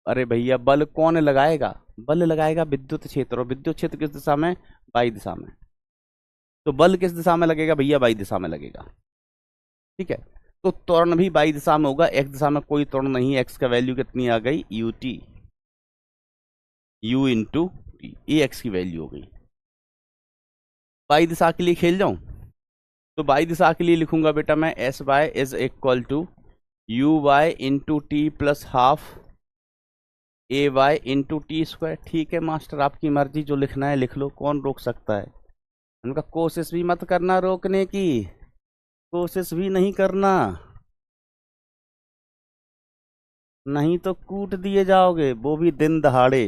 अरे भैया बल कौन लगाएगा? बल लगाएगा विद्युत क्षेत्र, और विद्युत क्षेत्र किस दिशा में? वाई दिशा में। तो बल किस दिशा में लगेगा भैया? वाई दिशा में लगेगा। ठीक है, तो त्वरण भी वाई दिशा में होगा, एक्स दिशा में कोई त्वरण नहीं है। एक्स का वैल्यू कितनी आ गई? U T, you into T, ये एक्स की वैल्यू हो गई। वाई दिशा के लिए खेल जाऊं, तो वाई दिशा के लिए लिखूंगा बेटा मैं S Y is equal to U Y into T plus half A Y into T square. ठीक है मास्टर, आपकी मर्जी, जो लिखना है लिख लो, कौन रोक सकता है। उनका कोशिश भी मत करना रोकने की, कोशिश भी नहीं करना, नहीं तो कूट दिए जाओगे, वो भी दिन दहाड़े।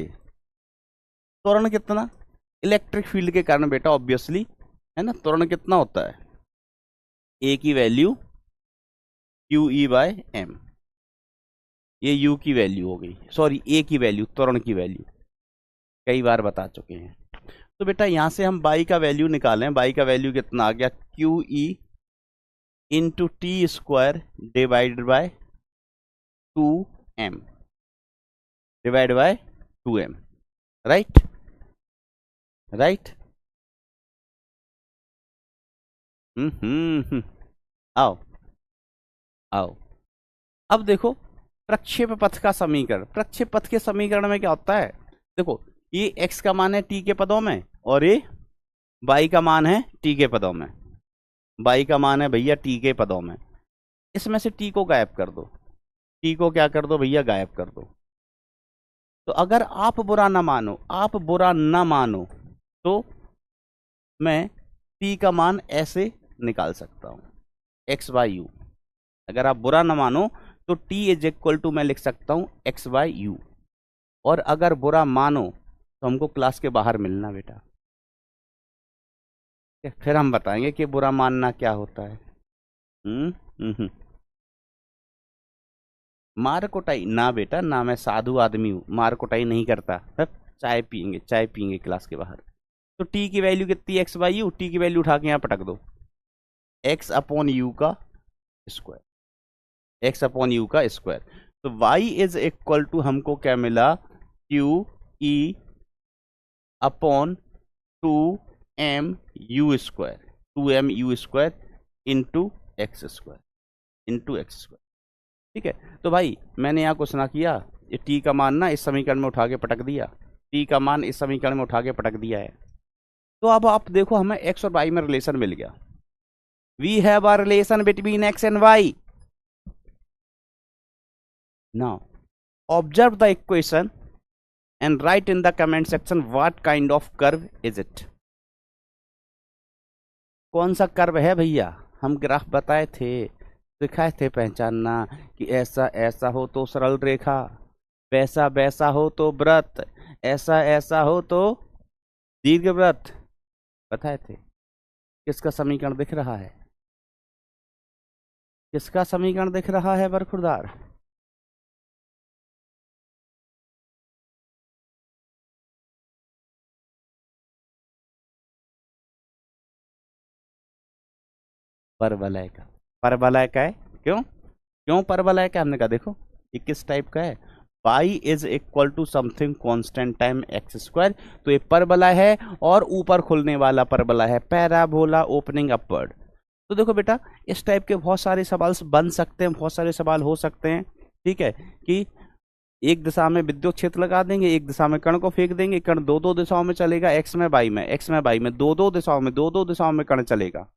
त्वरण कितना? इलेक्ट्रिक फील्ड के कारण बेटा, ऑब्वियसली, है ना। त्वरण कितना होता है? ए की value Q E by M, ये u की वैल्यू हो गई, सॉरी a की वैल्यू, त्वरण की वैल्यू, कई बार बता चुके हैं। तो बेटा यहां से हम y का वैल्यू निकालें, y का वैल्यू कितना आ गया, QE into T square divided by 2m, divide by 2m, right right. आओ आओ, अब देखो प्रक्षेप पथ का समीकरण, प्रक्षेप पथ के समीकरण में क्या होता है, देखो ये x का मान है t के पदों में और ये y का मान है t के पदों में, y का मान है भैया t के पदों में। इसमें से t को गायब कर दो, t को क्या कर दो भैया, गायब कर दो। तो अगर आप बुरा ना मानो, आप बुरा ना मानो, तो मैं t का मान ऐसे निकाल सकता हूं, x बाई यू। अगर आप बुरा ना मानो तो t इज इक्वल टू मैं लिख सकता हूं x बाई यू, और अगर बुरा मानो तो हमको क्लास के बाहर मिलना बेटा, फिर हम बताएंगे कि बुरा मानना क्या होता है। मार कुटाई ना बेटा ना, मैं साधु आदमी हूं, मार कुटाई नहीं करता। चाय पियेंगे, चाय पियेंगे क्लास के बाहर। तो टी की वैल्यू कितनी, एक्स बाई यू, टी की वैल्यू उठा के यहाँ पटक दो, एक्स अपॉन यू का स्क्वायर, एक्स अपॉन यू का स्क्वायर। तो y इज इक्वल टू हमको क्या मिला, Q E upon 2m you square, 2m you square into x square, into x square. ठीक है, तो भाई मैंने यहाँ कुछ ना किया, ये t का मान ना इस समीकरण में उठा के पटक दिया, t का मान इस समीकरण में उठा के पटक दिया है। तो अब आप देखो हमें x और y में रिलेशन मिल गया, we have a relation between x and y। Now observe the equation and write in the comment section what kind of curve is it। कौन सा कर्व है भैया, हम ग्राफ बताए थे, सिखाए थे पहचानना कि ऐसा ऐसा हो तो सरल रेखा, वैसा वैसा हो तो वृत्त, ऐसा ऐसा हो तो दीर्घ वृत्त, बताए थे। किसका समीकरण दिख रहा है, किसका समीकरण दिख रहा है बरखुरदार, परवलय का, परवलय का है। क्यों क्यों परवलय का, हमने कहा देखो ये किस टाइप का है, y is equal to something constant time X square. तो ये परवलय है और ऊपर खुलने वाला परवलय है, पैराबोला ओपनिंग अपवर्ड। तो देखो बेटा इस टाइप के बहुत सारे सवाल बन सकते हैं, बहुत सारे सवाल हो सकते हैं। ठीक है, कि एक दिशा में विद्युत क्षेत्र लगा देंगे, एक दिशा में कण को फेंक देंगे, कण दो दो दिशाओं में चलेगा, एक्स में वाई में, एक्स में वाई में, दो दो दिशाओं में, दो दो दिशाओं में कण चलेगा।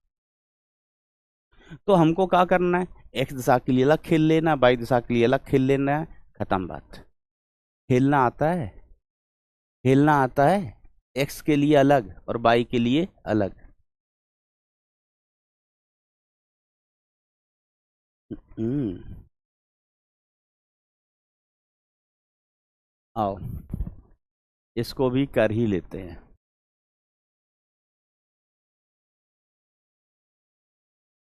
तो हमको क्या करना है, एक्स दिशा के लिए अलग खेल लेना, वाई दिशा के लिए अलग खेल लेना है, खत्म बात। खेलना आता है, खेलना आता है, एक्स के लिए अलग और वाई के लिए अलग। आओ इसको भी कर ही लेते हैं।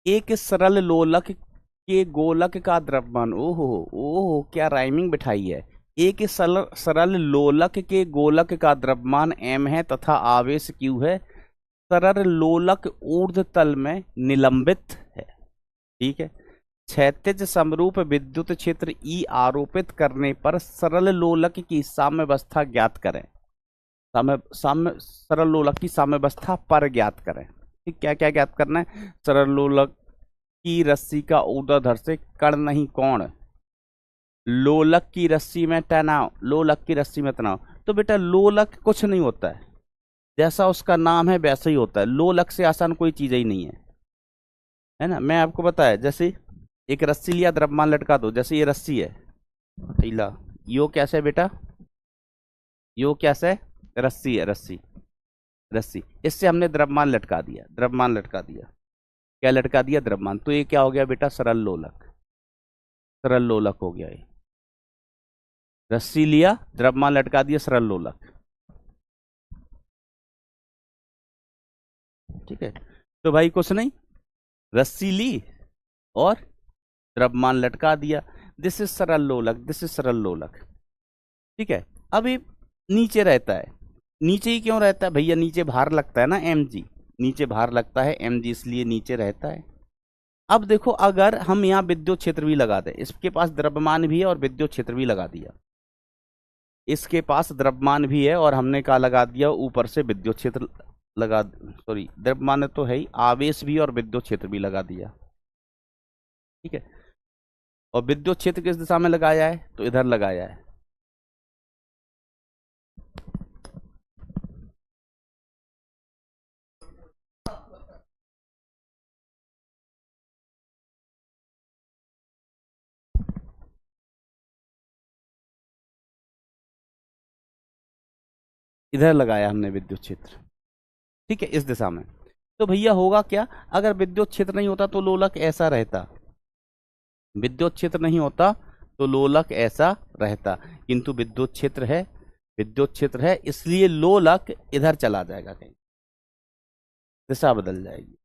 एक सरल लोलक के गोलक का द्रव्यमान, ओहो ओहो क्या राइमिंग बिठाई है। एक सरल लोलक के गोलक का द्रव्यमान m है तथा आवेश q है। सरल लोलक ऊर्ध्व तल में निलंबित है। ठीक है, क्षैतिज समरूप विद्युत क्षेत्र E आरोपित करने पर सरल लोलक की साम्यावस्था ज्ञात करें। सरल लोलक की साम्यावस्था पर ज्ञात करें। ठीक, क्या क्या ज्ञात करना है, सरल लोलक की रस्सी का ऊर्ध्वाधर से कण नहीं कोण, लोलक की रस्सी में तनाव, लोलक की रस्सी में तनाव। तो बेटा लोलक कुछ नहीं होता है, जैसा उसका नाम है वैसा ही होता है, लोलक से आसान कोई चीज ही नहीं है ना। मैं आपको बताया, जैसे एक रस्सी लिया, द्रव्यमान लटका दो, जैसे ये रस्सी है, ला यो कैसे है बेटा, यो कैसे है, रस्सी है, रस्सी रस्सी, इससे हमने द्रव्यमान लटका दिया, द्रव्यमान लटका दिया, क्या लटका दिया, द्रव्यमान। तो ये क्या हो गया बेटा, सरल लोलक, सरल लोलक हो गया ये। रस्सी लिया, द्रव्यमान लटका दिया, सरल लोलक। ठीक है, तो भाई कुछ नहीं, रस्सी ली और द्रव्यमान लटका दिया। दिस इज सरल लोलक, दिस इज सरल लोलक। ठीक है, अब ये नीचे रहता है। नीचे ही क्यों रहता है भैया? नीचे भार लगता है ना mg, नीचे भार लगता है mg, इसलिए नीचे रहता है। अब देखो, अगर हम यहाँ विद्युत क्षेत्र भी लगा दें, इसके पास द्रव्यमान भी है और विद्युत क्षेत्र भी लगा दिया, इसके पास द्रव्यमान भी है और हमने कहा लगा दिया ऊपर से विद्युत क्षेत्र लगा, सॉरी द्रव्यमान तो है ही, आवेश भी और विद्युत क्षेत्र भी लगा दिया। ठीक है, और विद्युत क्षेत्र किस दिशा में लगाया है? तो इधर लगाया है। इधर लगाया हमने विद्युत क्षेत्र। ठीक है, इस दिशा में। तो भैया होगा क्या? अगर विद्युत क्षेत्र नहीं होता तो लोलक ऐसा रहता, विद्युत क्षेत्र नहीं होता तो लोलक ऐसा रहता, किंतु विद्युत क्षेत्र है, विद्युत क्षेत्र है, इसलिए लोलक इधर चला जाएगा, कहीं दिशा बदल जाएगी।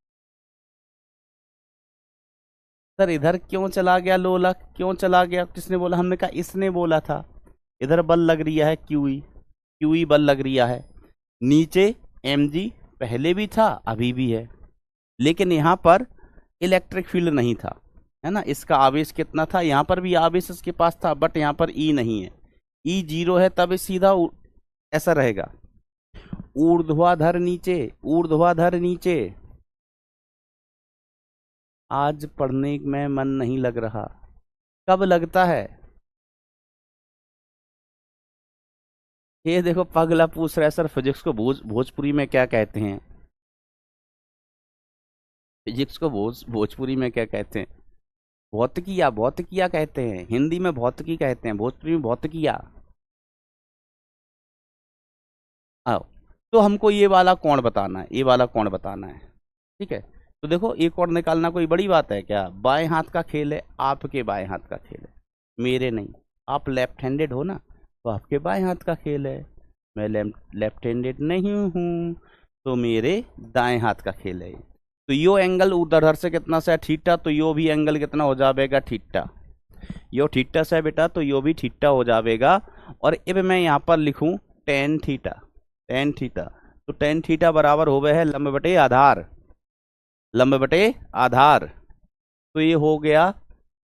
सर इधर क्यों चला गया लोलक, क्यों चला गया? किसने बोला? हमने कहा इसने बोला था। इधर बल लग रिया है QE, QE बल लग रिया है। नीचे mg पहले भी था, अभी भी है, लेकिन यहाँ पर इलेक्ट्रिक फील्ड नहीं था, है ना। इसका आवेश कितना था? यहाँ पर भी आवेश इसके पास था, बट यहाँ पर E नहीं है, E 0 है, तब सीधा ऐसा रहेगा, ऊर्ध्वाधर नीचे, ऊर्ध्वाधर नीचे। आज पढ़ने में मन नहीं लग रहा, कब लगता है? ये देखो पगला पूछ रहा है सर फिजिक्स को भोजपुरी में क्या कहते हैं? फिजिक्स को भोजपुरी में क्या कहते हैं? भौतिकिया, भौतिकिया कहते हैं, हिंदी में भौतिकी कहते हैं, भोजपुरी में भौतिकिया। आओ, तो हमको ये वाला कोण बताना है, ये वाला कोण बताना है। ठीक है, तो देखो ये कोण निकालना कोई बड़ी बात है क्या? बाएं हाथ का खेल है, आपके बाएं हाथ का खेल है, मेरे नहीं। आप लेफ्ट हैंडेड हो ना, तो आपके बाएं हाथ का खेल है। मैं लेफ्ट हैंडेड नहीं हूँ, तो मेरे दाएं हाथ का खेल है। तो यो एंगल उधर से कितना सा है? थीटा, तो यो भी एंगल कितना हो जाएगा? थीटा। यो थीटा से बेटा, तो यो भी थीटा हो जाएगा। और अब मैं यहाँ पर लिखूं टेन थीटा, टेन थीटा, तो टेन थीटा बराबर हो गए है लंब बटे आधार, लंब बटे आधार। तो ये हो गया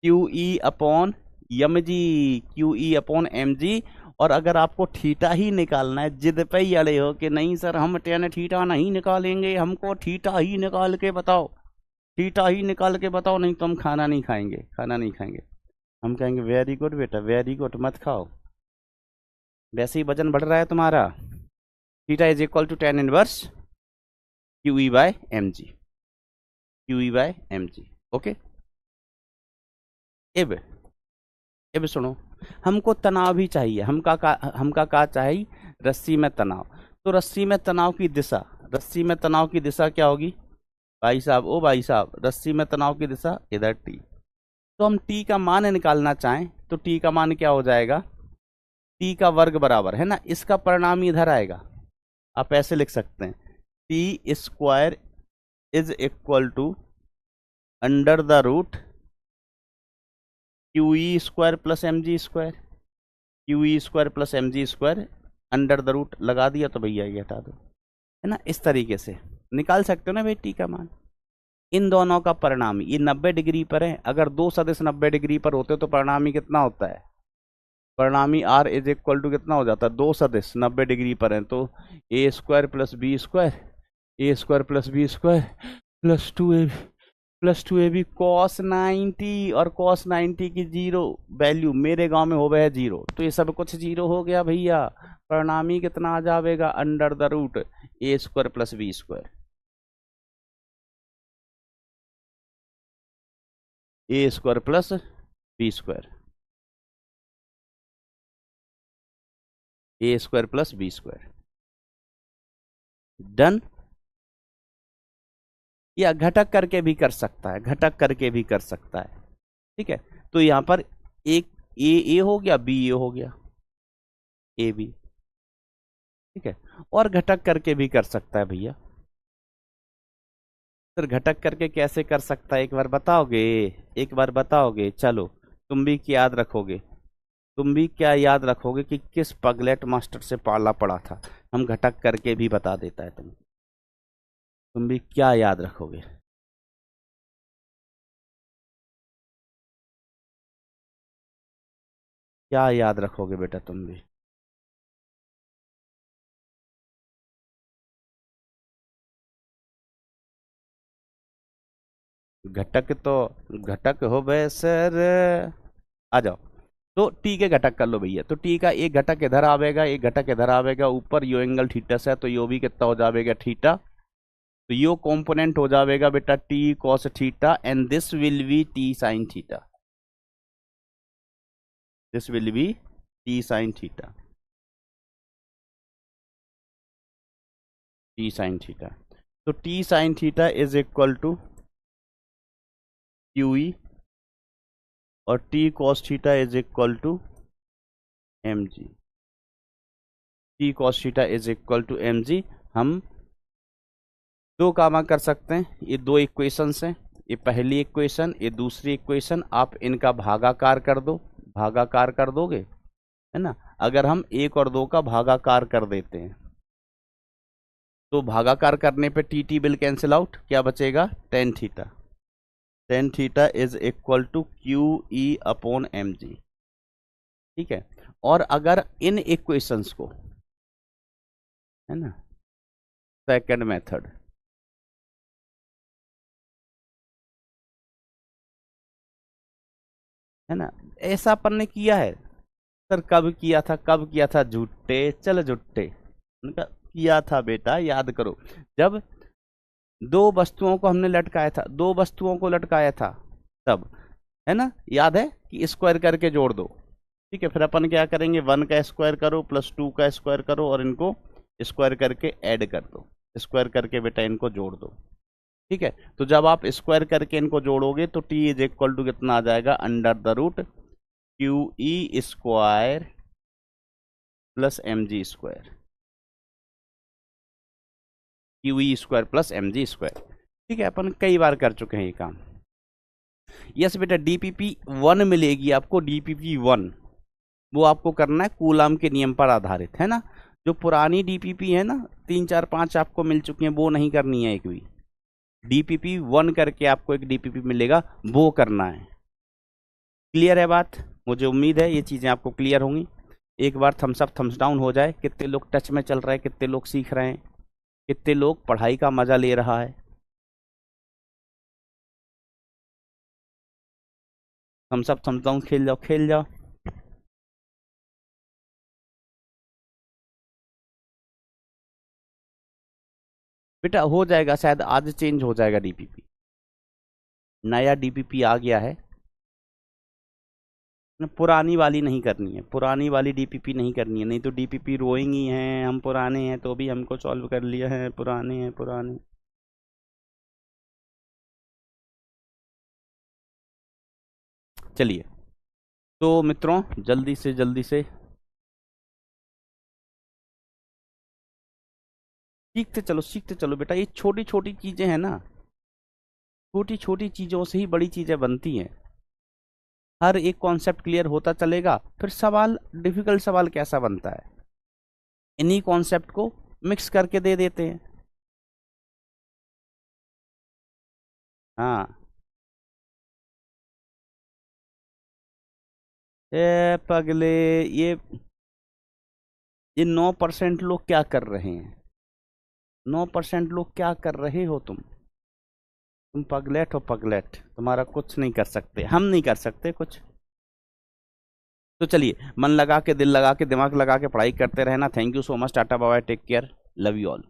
QE upon mg, QE upon mg। और अगर आपको थीटा ही निकालना है, जिद पे ही अड़े हो कि नहीं सर हम टेन थीटा नहीं निकालेंगे, हमको थीटा ही निकाल के बताओ, थीटा ही निकाल के बताओ, नहीं तो हम खाना नहीं खाएंगे, खाना नहीं खाएंगे। हम कहेंगे वेरी गुड बेटा, वेरी गुड, मत खाओ, वैसे ही वजन बढ़ रहा है तुम्हारा। Theta is equal to ten inverse QE by mg, QE by mg। Okay, अब सुनो, हमको तनाव भी चाहिए, हमका का चाहिए? रस्सी में तनाव। तो रस्सी में तनाव की दिशा, रस्सी में तनाव की दिशा क्या होगी भाई साहब? ओ भाई साहब, रस्सी में तनाव की दिशा इधर T। तो हम T का मान निकालना चाहें तो T का मान क्या हो जाएगा? T का वर्ग बराबर है ना, इसका परिणाम इधर आएगा, आप ऐसे लिख सकते हैं, T square is equal to under the root QE square plus mg square, QE square plus mg square, under the root लगा दिया तो भैया ये हटा दो, है ना। इस तरीके से निकाल सकते हो ना भाई T का मान। इन दोनों का परिणामी, ये 90 डिग्री पर है, अगर दो सदिश 90 डिग्री पर होते तो परिणामी कितना होता है? परिणामी R इज इक्वल टू कितना हो जाता है? दो सदिश 90 डिग्री पर है, तो a square plus B square, A square plus B square plus 2ab plus 2ab cos 90, और कॉस 90 की जीरो वैल्यू मेरे गांव में हो गया है 0, तो ये सब कुछ 0 हो गया भैया। परिणामी कितना आ जाएगा? Under the root A square plus B square, A square plus B square, A square plus B square. Done. या घटक करके भी कर सकता है, घटक करके भी कर सकता है। ठीक है, तो यहां पर एक ए हो गया, बी ए हो गया, ए बी। ठीक है, और घटक करके भी कर सकता है भैया। फिर घटक करके कैसे कर सकता है, एक बार बताओगे? एक बार बताओगे? चलो तुम भी क्या याद रखोगे? तुम भी क्या याद रखोगे कि किस पगलेट मास्टर से पाला पड़ा था? हम घटक करके भी बता देता है तुम भी क्या याद रखोगे? क्या याद रखोगे बेटा तुम भी? घटक हो बे सर। आ जाओ। तो टी के घटक कर लो भैया। तो टी का एक घटक इधर आवेगा, एक घटक इधर आवेगा, ऊपर यो एंगल थीटा से है तो यो भी कितना हो जाएगा? थीटा। तो यो कंपोनेंट हो जाएगा बेटा t cos theta, and this will be t sine theta. This will be t sine theta. T sine theta. तो t sine theta is equal to Q e, और t cos theta is equal to m g. T cos theta is equal to m g. हम दो कामा कर सकते हैं, ये दो equations हैं, ये पहली इक्वेशन, ये दूसरी इक्वेशन। आप इनका भागाकार कर दो, भागाकार कर दोगे, है ना? अगर हम एक और दो का भागाकार कर देते हैं तो भागाकार करने पे T T will cancel out, क्या बचेगा? Ten theta. Ten theta is equal to Q E upon M G. ठीक है। और अगर इन इक्वेशंस को, है ना, सेकंड मेथड, है ना, ऐसा अपन ने किया है सर। कब किया था, कब किया था? झूठे, चल झूठे। उनका किया था बेटा, याद करो। जब दो वस्तुओं को हमने लटकाया था, दो वस्तुओं को लटकाया था तब, है ना, याद है कि स्क्वायर करके जोड़ दो। ठीक है। फिर अपन क्या करेंगे? वन का स्क्वायर करो प्लस टू का स्क्वायर करो और इनको स्क्वायर करके ऐड कर दो। स्क्वायर करके बेटा इनको जोड़ दो। ठीक है। तो जब आप स्क्वायर करके इनको जोड़ोगे तो टी इज इक्वल टू कितना आ जाएगा? Under the root Q E square plus M G square. Q E square plus M G square. ठीक है। अपन कई बार कर चुके हैं ये काम। यस बेटा, डीपीपी 1 मिलेगी आपको। डीपीपी 1 वो आपको करना है कूलाम के नियम पर आधारित, है ना। जो पुरानी डीपीपी है ना, 3 4 5 आपको मिल चुकी हैं, वो नहीं करनी है। एक भी डीपीपी 1 करके आपको एक डीपीपी मिलेगा, वो करना है। क्लियर है बात? मुझे उम्मीद है ये चीज़ें आपको क्लियर होंगी। एक बार थम्स अप थम्स डाउन हो जाए। कितने लोग टच में चल रहे हैं, कितने लोग सीख रहे हैं, कितने लोग पढ़ाई का मजा ले रहा है? थम्स अप थम्स डाउन, खेल जाओ, खेल जाओ। बेटा हो जाएगा, शायद आज चेंज हो जाएगा डीपीपी। नया डीपीपी आ गया है। पुरानी वाली नहीं करनी है, पुरानी वाली डीपीपी नहीं करनी है, नहीं तो डीपीपी रोइंग ही हैं। हम पुराने हैं तो भी हमको सॉल्व कर लिया है, पुराने हैं पुराने। चलिए तो मित्रों, जल्दी से सीखते चलो बेटा। ये छोटी छोटी चीजें हैं ना, छोटी छोटी चीजों से ही बड़ी चीजें बनती हैं। हर एक कॉन्सेप्ट क्लियर होता चलेगा, फिर सवाल, डिफिकल्ट सवाल कैसा बनता है? इन्हीं कॉन्सेप्ट को मिक्स करके दे देते हैं। हाँ। ए पगले, ये 9% लोग क्या कर रहे हैं? 9% लोग क्या कर रहे हो तुम पगलेट हो, पगलेट। तुम्हारा कुछ नहीं कर सकते, हम नहीं कर सकते कुछ। तो चलिए, मन लगा के, दिल लगा के, दिमाग लगा के पढ़ाई करते रहना। Thank you so much. Tata bye, take care, love you all.